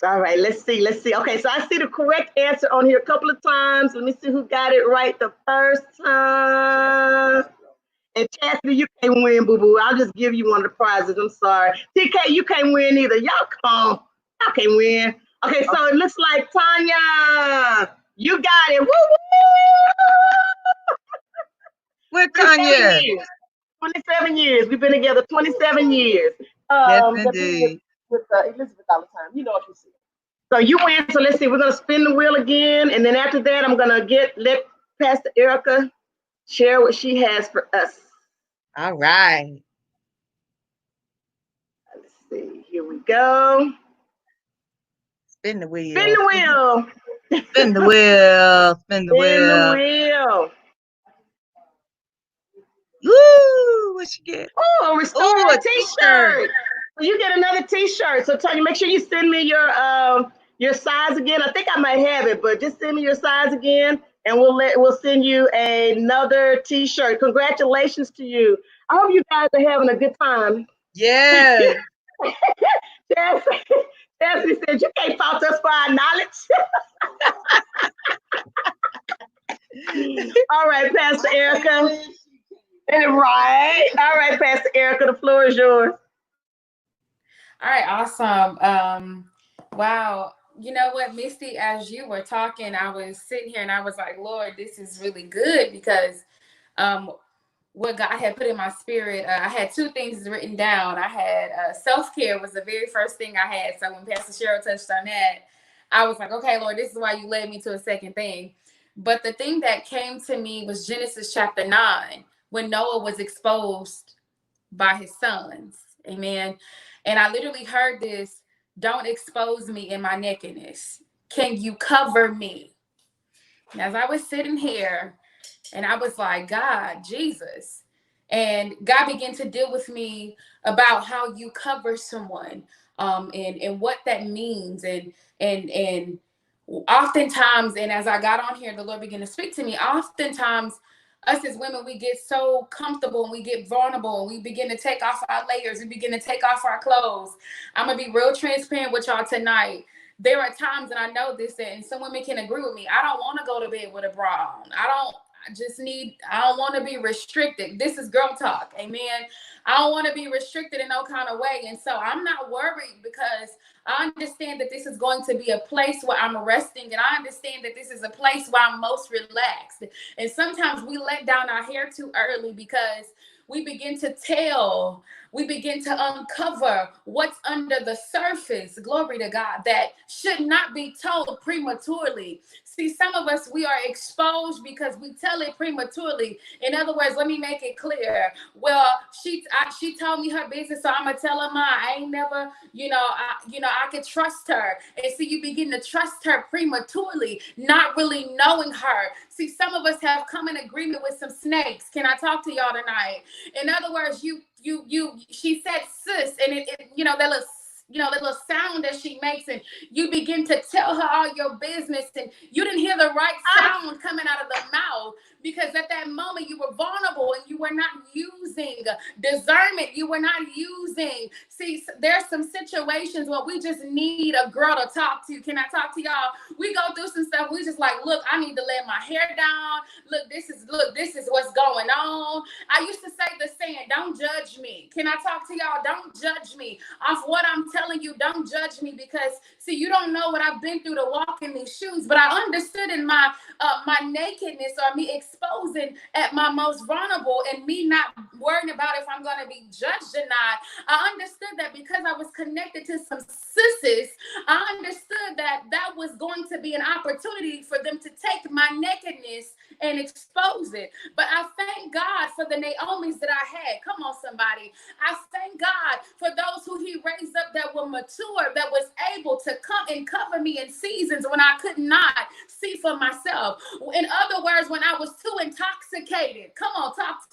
[SPEAKER 1] All right, let's see. Let's see. Okay, so I see the correct answer on here a couple of times. Let me see who got it right the first time. And Chastity, you can't win, boo boo. I'll just give you one of the prizes. I'm sorry. TK, you can't win either. Y'all come on. Y'all can't win. Okay, so it looks like Tanya, you got it. Woo woo!
[SPEAKER 2] Where
[SPEAKER 1] 27
[SPEAKER 2] Tanya?
[SPEAKER 1] years. 27 years. We've been together 27 years.
[SPEAKER 2] Yes,
[SPEAKER 1] That being
[SPEAKER 2] indeed.
[SPEAKER 1] with Elizabeth all the time. You know what you see. So you win. So let's see. We're gonna spin the wheel again, and then after that, I'm gonna let Pastor Erica share what she has for us.
[SPEAKER 2] All right.
[SPEAKER 1] Let's see. Here we go.
[SPEAKER 2] Spin the wheel.
[SPEAKER 1] Spin the wheel.
[SPEAKER 2] Spin the wheel. Spin the
[SPEAKER 1] Spin the
[SPEAKER 2] wheel.
[SPEAKER 1] wheel.
[SPEAKER 2] Woo! What you get?
[SPEAKER 1] Oh,
[SPEAKER 2] Ooh,
[SPEAKER 1] restore
[SPEAKER 2] a
[SPEAKER 1] a t-shirt. You get another t-shirt. So Tanya, make sure you send me your size again. I think I might have it, but just send me your size again, and we'll send you another t-shirt. Congratulations to you. I hope you guys are having a good time.
[SPEAKER 2] Yes.
[SPEAKER 1] Chastity said you can't fault us for our knowledge. All right, Pastor Erica. Right. All right, Pastor Erica, the floor is yours.
[SPEAKER 4] All right, awesome. Wow. You know what, Misty, as you were talking, I was sitting here and I was like, Lord, this is really good because what God had put in my spirit, I had two things written down. I had self-care was the very first thing I had. So when Pastor Cheryl touched on that, I was like, okay, Lord, this is why you led me to a second thing. But the thing that came to me was Genesis chapter 9, when Noah was exposed by his sons. Amen. And I literally heard this: don't expose me in my nakedness. Can you cover me? And as I was sitting here and I was like, God, Jesus. And God began to deal with me about how you cover someone, and what that means. And oftentimes, and as I got on here, the Lord began to speak to me. Oftentimes, us as women, we get so comfortable and we get vulnerable and we begin to take off our layers. We begin to take off our clothes. I'm going to be real transparent with y'all tonight. There are times, and I know this, and some women can agree with me, I don't want to go to bed with a bra on. I don't want to be restricted. This is girl talk. Amen. I don't want to be restricted in no kind of way. And so I'm not worried because I understand that this is going to be a place where I'm resting. And I understand that this is a place where I'm most relaxed. And sometimes we let down our hair too early because we begin to uncover what's under the surface, glory to God, that should not be told prematurely. See, some of us, we are exposed because we tell it prematurely. In other words, let me make it clear. Well, she told me her business, so I'm going to tell her mine. I ain't never, I could trust her. And see, you begin to trust her prematurely, not really knowing her. See, some of us have come in agreement with some snakes. Can I talk to y'all tonight? In other words, she said sis, and that little sound that she makes, and you begin to tell her all your business, and you didn't hear the right sound coming out of the mouth because at that moment you were vulnerable and you were not using discernment. You were not using. See, there's some situations where we just need a girl to talk to. Can I talk to y'all? We go through some stuff. We just like, look, I need to let my hair down. Look, this is what's going on. I used to say the saying, don't judge me. Can I talk to y'all? Don't judge me off what I'm telling you. Don't judge me because, see, you don't know what I've been through to walk in these shoes. But I understood in my nakedness, or me exposing at my most vulnerable, and me not worrying about if I'm going to be judged or not. I understood that because I was connected to some sisters, I understood that was going to be an opportunity for them to take my nakedness and expose it. But I thank God for the Naomi's that I had. Come on, somebody. I thank God for those who he raised up that were mature, that was able to come and cover me in seasons when I could not see for myself. In other words, when I was too entitled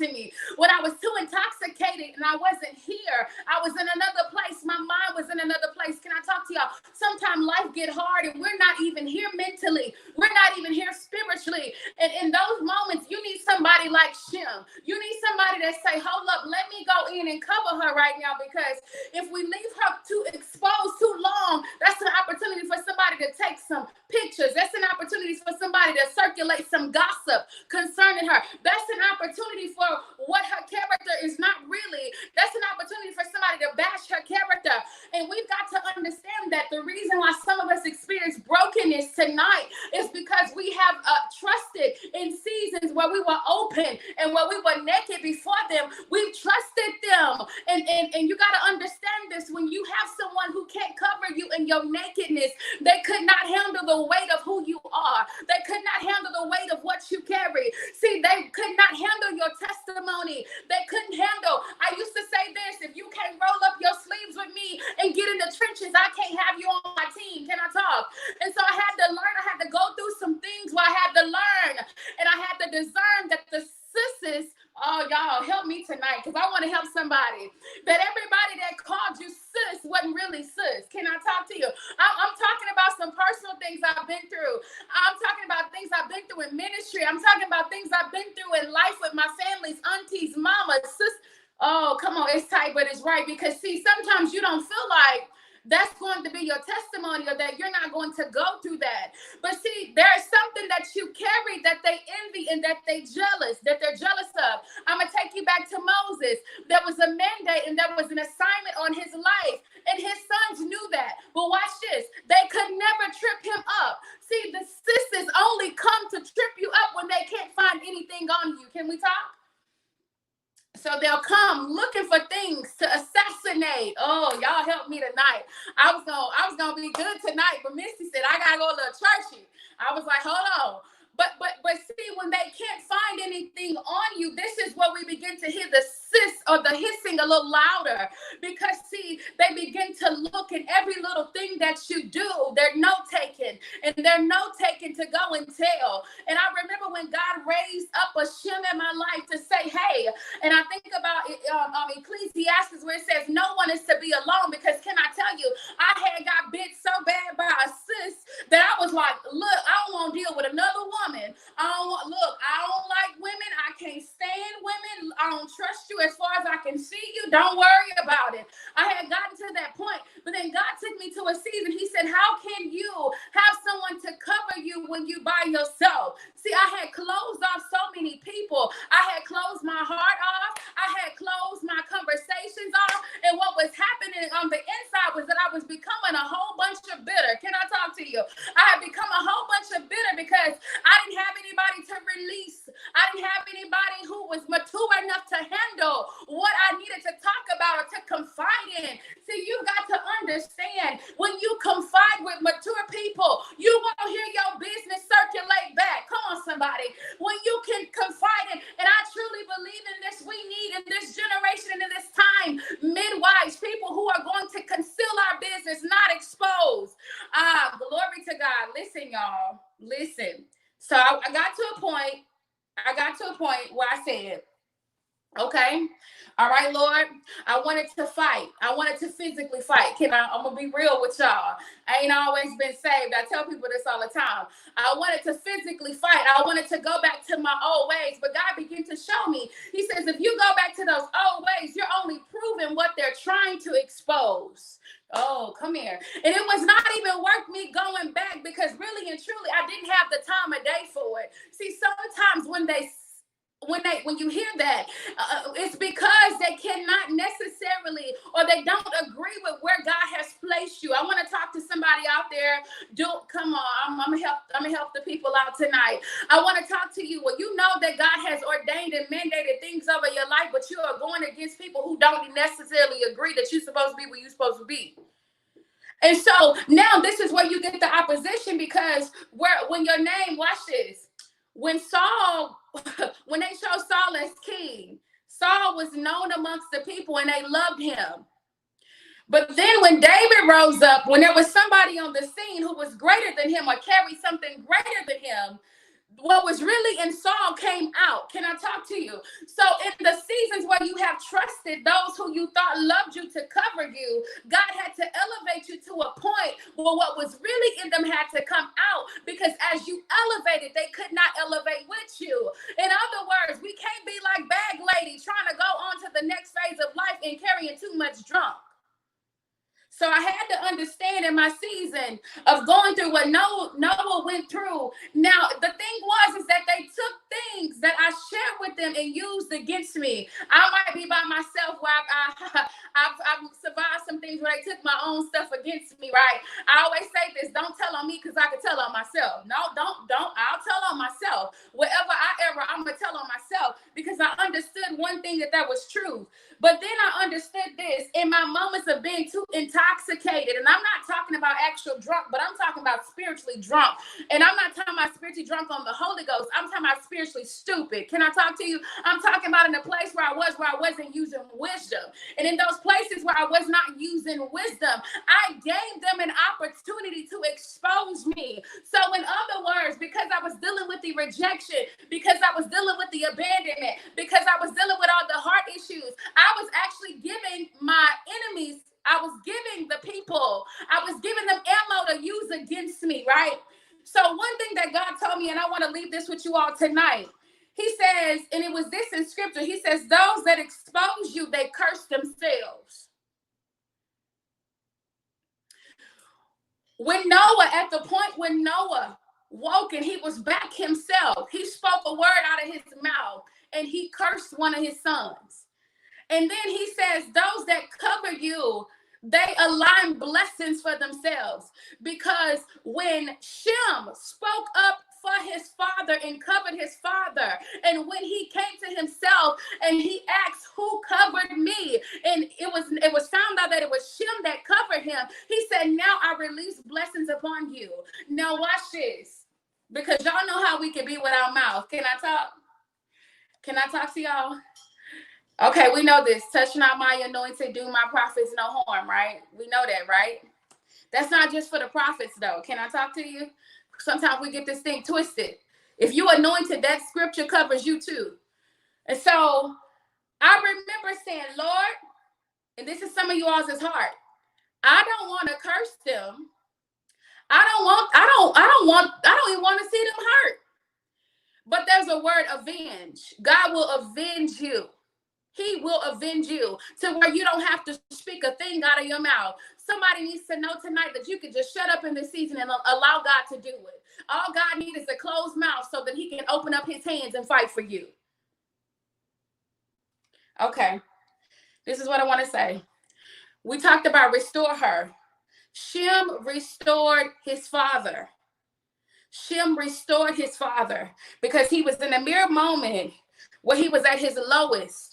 [SPEAKER 4] to me. When I was too intoxicated and I wasn't here, I was in another place. My mind was in another place. Can I talk to y'all? Sometimes life get hard and we're not even here mentally. We're not even here spiritually. And in those moments, you need somebody like Shem. You need somebody that say, hold up, let me go in and cover her right now, because if we leave her too exposed too long, that's an opportunity for somebody to take some pictures. That's an opportunity for somebody to circulate some gossip concerning her. That's an opportunity for what her character is not really. That's an opportunity for somebody to bash her character. And we've got to understand that the reason why some of us experience brokenness tonight is because we have trusted in seasons where we were open and where we were naked before them. We've trusted them. And you got to understand this. When you have someone who can't cover you in your nakedness, they could not handle the weight of who you are. They could not handle the weight of what you carry. See, they could not handle your testimony. They couldn't handle. I used to say this: if you can't roll up your sleeves with me and get in the trenches, I can't have you on my team. Can I talk? And so I had to learn. I had to go through some things where I had to learn, and I had to discern that the sisters, oh, y'all help me tonight, because I want to help somebody, that everybody that called you sis wasn't really sis. Can I talk to you? I'm talking about some personal things I've been through. I'm talking about things I've been through in ministry. I'm talking about things I've been through in life with my families, aunties, mamas, sis. Oh, come on, it's tight, but it's right. Because see, sometimes you don't feel like that's going to be your testimony, or that you're not going to go through that. But see, there is something that you carry that they envy and that they're jealous of. I'm going to take you back to Moses. There was a mandate and there was an assignment on his life, and his sons knew that. But watch this. They could never trip him up. See, the sisters only come to trip you up when they can't find anything on you. Can we talk? So they'll come looking for things to assassinate. Oh, y'all help me tonight. I was gonna be good tonight, but Misty said I gotta go a little churchy. I was like, hold on. But see, when they can't find anything on you, this is where we begin to hear the hiss or the hissing a little louder. Because see, they begin to look at every little thing that you do. They're note-taking, and they're note-taking to go and tell. And I remember when God raised up a Shem in my life to say, hey, and I think about Ecclesiastes, where it says no one is to be alone, because can I tell you, I had got bit so bad by a sis that I was like, look, I don't want to deal with another woman. I don't like women. I can't stand women. I don't trust you as far as I can see you. Don't worry about it. I had gotten to that point, but then God took me to a season. He said, how can you have someone to cover you when you by yourself? See, I had closed off so many people. I had closed my heart off. I had closed my conversations off. And what was happening on the inside was that I was becoming a whole bunch of bitter. Can I talk to you? I had become a whole bunch of bitter because I didn't have anybody to release. I didn't have anybody who was mature enough to handle what I needed to talk about or to confide in. See, you got to understand, when you confide with mature people, you won't hear your business circulate back. Come on, somebody. When you can confide in, and I truly believe in this, we need in this generation and in this time, midwives, people who are going to conceal our business, not expose. Glory to God. Listen, y'all. Listen. So I got to a point where I said, okay, all right, Lord, I wanted to fight. I wanted to physically fight. I'm going to be real with y'all. I ain't always been saved. I tell people this all the time. I wanted to physically fight. I wanted to go back to my old ways, but God began to show me. He says, if you go back to those old ways, you're only proving what they're trying to expose. Oh, come here. And it was not even worth me going back, because really and truly, I didn't have the time of day for it. See, sometimes when you hear that, it's because they cannot necessarily, or they don't agree with where God has placed you. I want to talk to somebody out there. Come on, I'm gonna help the people out tonight. I want to talk to you. Well, you know that God has ordained and mandated things over your life, but you are going against people who don't necessarily agree that you're supposed to be where you're supposed to be. And so now this is where you get the opposition, because when your name, watch this, when they chose Saul as king, Saul was known amongst the people and they loved him. But then when David rose up, when there was somebody on the scene who was greater than him or carried something greater than him, what was really in Saul came came out. Can I talk to you? So in the seasons where you have trusted those who you thought loved you to cover you, God had to elevate you to a point where what was really in them had to come out, because as you elevated, they could not elevate with you. In other words, we can't be like bag lady trying to go on to the next phase of life and carrying too much drunk. So I had to understand in my season of going through what Noah went through. Now, the thing is that they took things that I shared with them and used against me. I might be by myself where I've survived some things where they took my own stuff against me, right? I always say this, don't tell on me because I can tell on myself. No, don't. I'll tell on myself. Whatever I ever, I'm going to tell on myself, because I understood one thing that was true. But then I understood this in my moments of being too intoxicated. And I'm not talking about actual drunk, but I'm talking about spiritually drunk. And I'm not talking about spiritually drunk on the Holy Ghost. I'm talking about spiritually stupid. Can I talk to you? I'm talking about in a place where I wasn't using wisdom. And in those places where I was not using wisdom, I gave them an opportunity to expose me. So in other words, because I was dealing with the rejection, because I was dealing with the abandonment, because I was dealing with all the heart issues, I was actually giving my enemies, I was giving the people, I was giving them ammo to use against me, right? So one thing that God told me, and I want to leave this with you all tonight. He says, and it was this in scripture, he says, those that expose you, they curse themselves. When Noah, at the point when Noah woke and he was back himself, he spoke a word out of his mouth and he cursed one of his sons. And then he says, those that cover you, they align blessings for themselves. Because when Shem spoke up for his father and covered his father, and when he came to himself and he asked, who covered me? And it was found out that it was Shem that covered him. He said, now I release blessings upon you. Now watch this, because y'all know how we can be with our mouth. Can I talk? Can I talk to y'all? Okay, we know this. Touch not my anointed, do my prophets no harm, right? We know that, right? That's not just for the prophets, though. Can I talk to you? Sometimes we get this thing twisted. If you anointed, that scripture covers you too. And so I remember saying, Lord, and this is some of you all's heart, I don't want to curse them. I don't even want to see them hurt. But there's a word, avenge. God will avenge you. He will avenge you to where you don't have to speak a thing out of your mouth. Somebody needs to know tonight that you can just shut up in this season and allow God to do it. All God needs is a closed mouth so that he can open up his hands and fight for you. Okay, this is what I want to say. We talked about restore her. Shem restored his father. Shem restored his father because he was in a mere moment where he was at his lowest.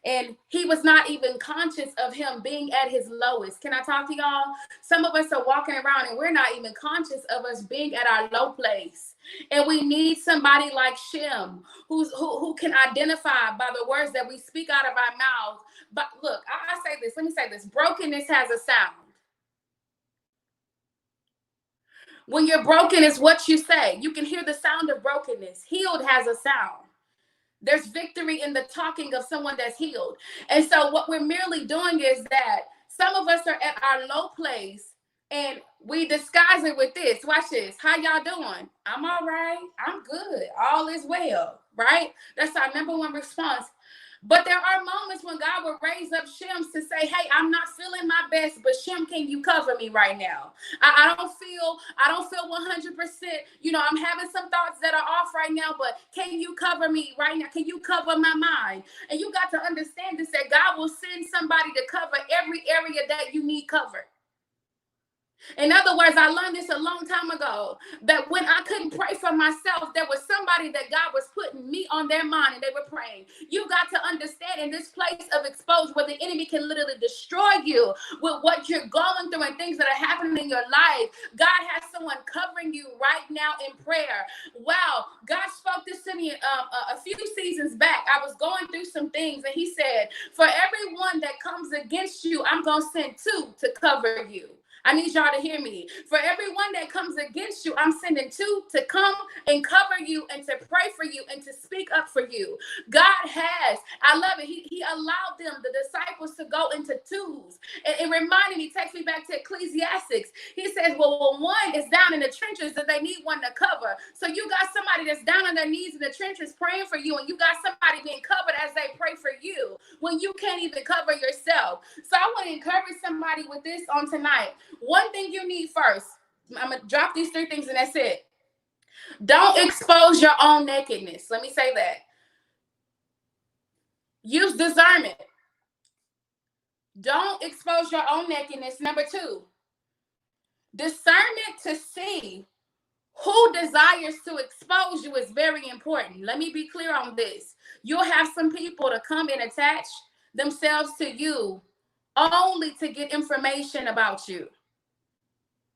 [SPEAKER 4] And he was not even conscious of him being at his lowest. Can I talk to y'all? Some of us are walking around and we're not even conscious of us being at our low place. And we need somebody like Shem who can identify by the words that we speak out of our mouth. But look, I say this. Let me say this. Brokenness has a sound. When you're broken, it's what you say. You can hear the sound of brokenness. Healed has a sound. There's victory in the talking of someone that's healed. And so what we're merely doing is that some of us are at our low place and we disguise it with this. Watch this. How y'all doing? I'm all right. I'm good. All is well, right? That's our number one response. But there are moments when God will raise up Shems to say, hey, I'm not feeling my best, but Shem, can you cover me right now? I don't feel 100%, I'm having some thoughts that are off right now, but can you cover me right now? Can you cover my mind? And you got to understand this, that God will send somebody to cover every area that you need covered. In other words, I learned this a long time ago, that when I couldn't pray for myself, there was somebody that God was putting me on their mind and they were praying. You got to understand, in this place of exposure where the enemy can literally destroy you with what you're going through and things that are happening in your life, God has someone covering you right now in prayer. Wow, God spoke this to me a few seasons back. I was going through some things and he said, for everyone that comes against you, I'm going to send two to cover you. I need y'all to hear me. For everyone that comes against you, I'm sending 2 to come and cover you and to pray for you and to speak up for you. God has, I love it. He allowed them, the disciples, to go into 2s. It reminded me, takes me back to Ecclesiastics. He says, well, when one is down in the trenches, that they need one to cover. So you got somebody that's down on their knees in the trenches praying for you, and you got somebody being covered as they pray for you when you can't even cover yourself. So I want to encourage somebody with this on tonight. One thing you need first, I'm going to drop these 3 things and that's it. Don't expose your own nakedness. Let me say that. Use discernment. Don't expose your own nakedness. Number 2, discernment to see who desires to expose you is very important. Let me be clear on this. You'll have some people to come and attach themselves to you only to get information about you,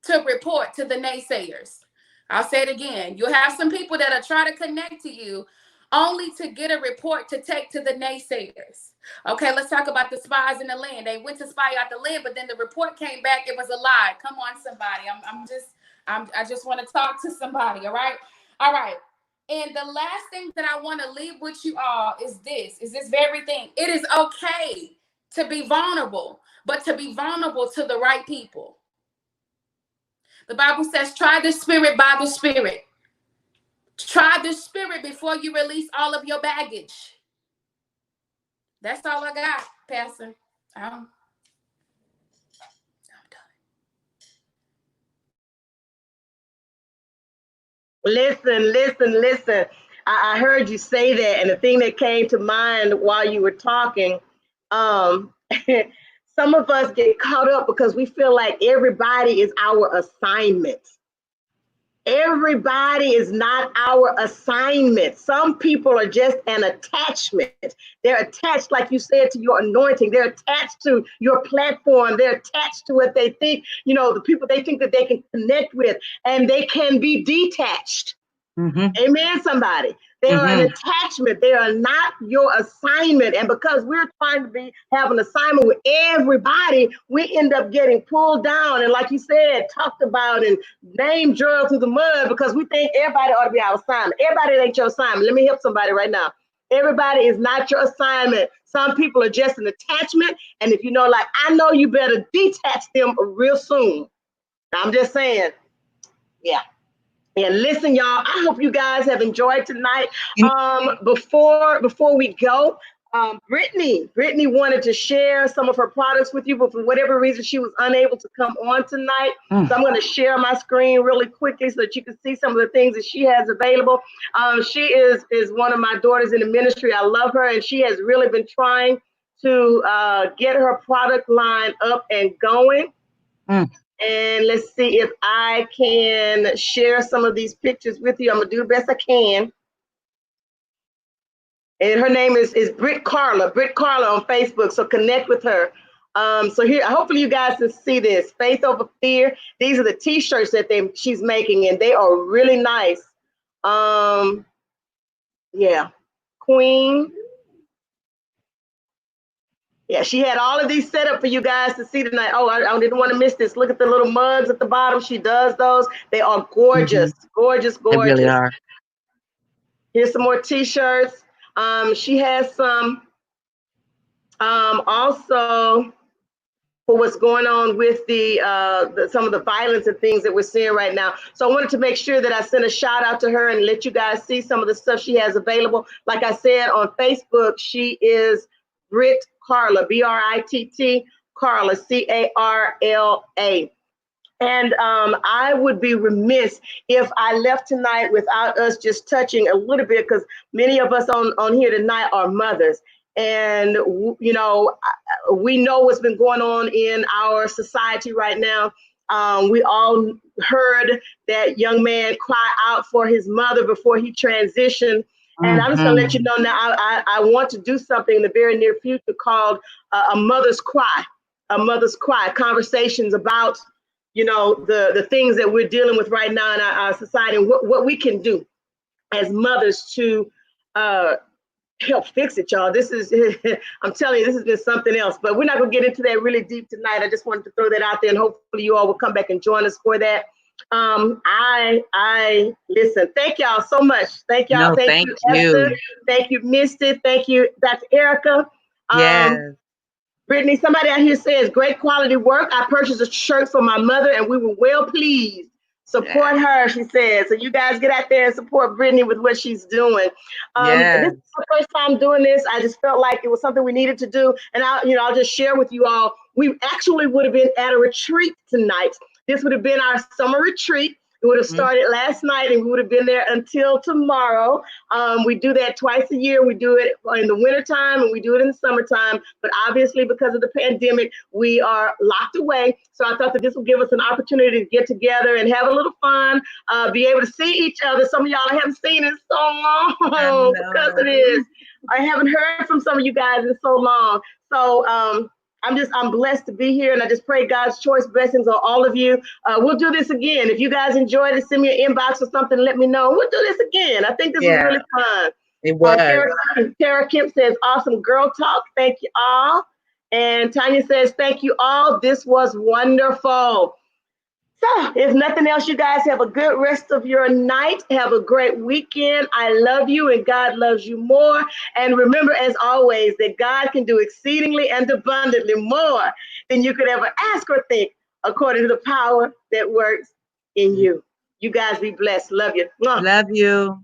[SPEAKER 4] to report to the naysayers. I'll say it again. You'll have some people that'll try to connect to you only to get a report to take to the naysayers. Okay, let's talk about the spies in the land. They went to spy out the land, but then the report came back, it was a lie. Come on, somebody. I just want to talk to somebody, all right? All right. And the last thing that I want to leave with you all is this very thing. It is okay to be vulnerable, but to be vulnerable to the right people. The Bible says, try the spirit by the spirit. Try the spirit before you release all of your baggage. That's all I got, Pastor. I'm done.
[SPEAKER 1] Listen. I heard you say that, and the thing that came to mind while you were talking, some of us get caught up because we feel like everybody is our assignment. Everybody is not our assignment. Some people are just an attachment. They're attached, like you said, to your anointing. They're attached to your platform. They're attached to what they think, the people they think that they can connect with, and they can be detached. Mm-hmm. Amen, somebody. They are an attachment. They are not your assignment. And because we're trying to have an assignment with everybody, we end up getting pulled down and, like you said, talked about and name drilled through the mud because we think everybody ought to be our assignment. Everybody ain't your assignment. Let me help somebody right now. Everybody is not your assignment. Some people are just an attachment. And if I know you better detach them real soon. I'm just saying, yeah. And listen, y'all, I hope you guys have enjoyed tonight. Before we go, Brittany wanted to share some of her products with you, but for whatever reason, she was unable to come on tonight. So I'm going to share my screen really quickly so that you can see some of the things that she has available. She is one of my daughters in the ministry. I love her, and she has really been trying to get her product line up and going. And let's see if I can share some of these pictures with you. I'm gonna do the best I can. And her name is Britt Carla on Facebook. So connect with her. So here, hopefully you guys can see this. Faith Over Fear. These are the t-shirts that she's making, and they are really nice. Yeah, Queen. Yeah, she had all of these set up for you guys to see tonight. Oh, I didn't want to miss this. Look at the little mugs at the bottom. She does those. They are gorgeous, gorgeous. They really are. Here's some more t-shirts. She has some also for what's going on with some of the violence and things that we're seeing right now. So I wanted to make sure that I sent a shout out to her and let you guys see some of the stuff she has available. Like I said, on Facebook, she is Britt Carla, B-R-I-T-T, Carla, C-A-R-L-A. And I would be remiss if I left tonight without us just touching a little bit, because many of us on here tonight are mothers. And, we know what's been going on in our society right now. We all heard that young man cry out for his mother before he transitioned. And I'm just gonna let you know now, I want to do something in the very near future called a mother's cry, conversations about, the things that we're dealing with right now in our society and what we can do as mothers to help fix it, y'all. This is, I'm telling you, this has been something else, but we're not gonna get into that really deep tonight. I just wanted to throw that out there, and hopefully you all will come back and join us for that. I listen, thank y'all so much. Thank y'all.
[SPEAKER 2] No,
[SPEAKER 1] Thank you, Esther. Thank you, Misty. Thank you, Dr. Erica.
[SPEAKER 2] Yes.
[SPEAKER 1] Brittany, somebody out here says, great quality work. I purchased a shirt for my mother and we were well pleased. Support her, she says. So you guys get out there and support Brittany with what she's doing. This is the first time doing this. I just felt like it was something we needed to do. And I'll just share with you all. We actually would have been at a retreat tonight. This would have been our summer retreat. It would have started last night and we would have been there until tomorrow. We do that twice a year. We do it in the wintertime and we do it in the summertime. But obviously, because of the pandemic, we are locked away. So I thought that this would give us an opportunity to get together and have a little fun, be able to see each other. Some of y'all I haven't seen in so long because it is. I haven't heard from some of you guys in so long. So I'm blessed to be here, and I just pray God's choice blessings on all of you. We'll do this again. If you guys enjoyed it, send me an inbox or something, let me know. We'll do this again. I think this was really fun.
[SPEAKER 2] It was.
[SPEAKER 1] Tara Kemp says, awesome girl talk. Thank you all. And Tanya says, thank you all. This was wonderful. So if nothing else, you guys have a good rest of your night. Have a great weekend. I love you and God loves you more. And remember, as always, that God can do exceedingly and abundantly more than you could ever ask or think, according to the power that works in you. You guys be blessed. Love you.
[SPEAKER 2] Love you.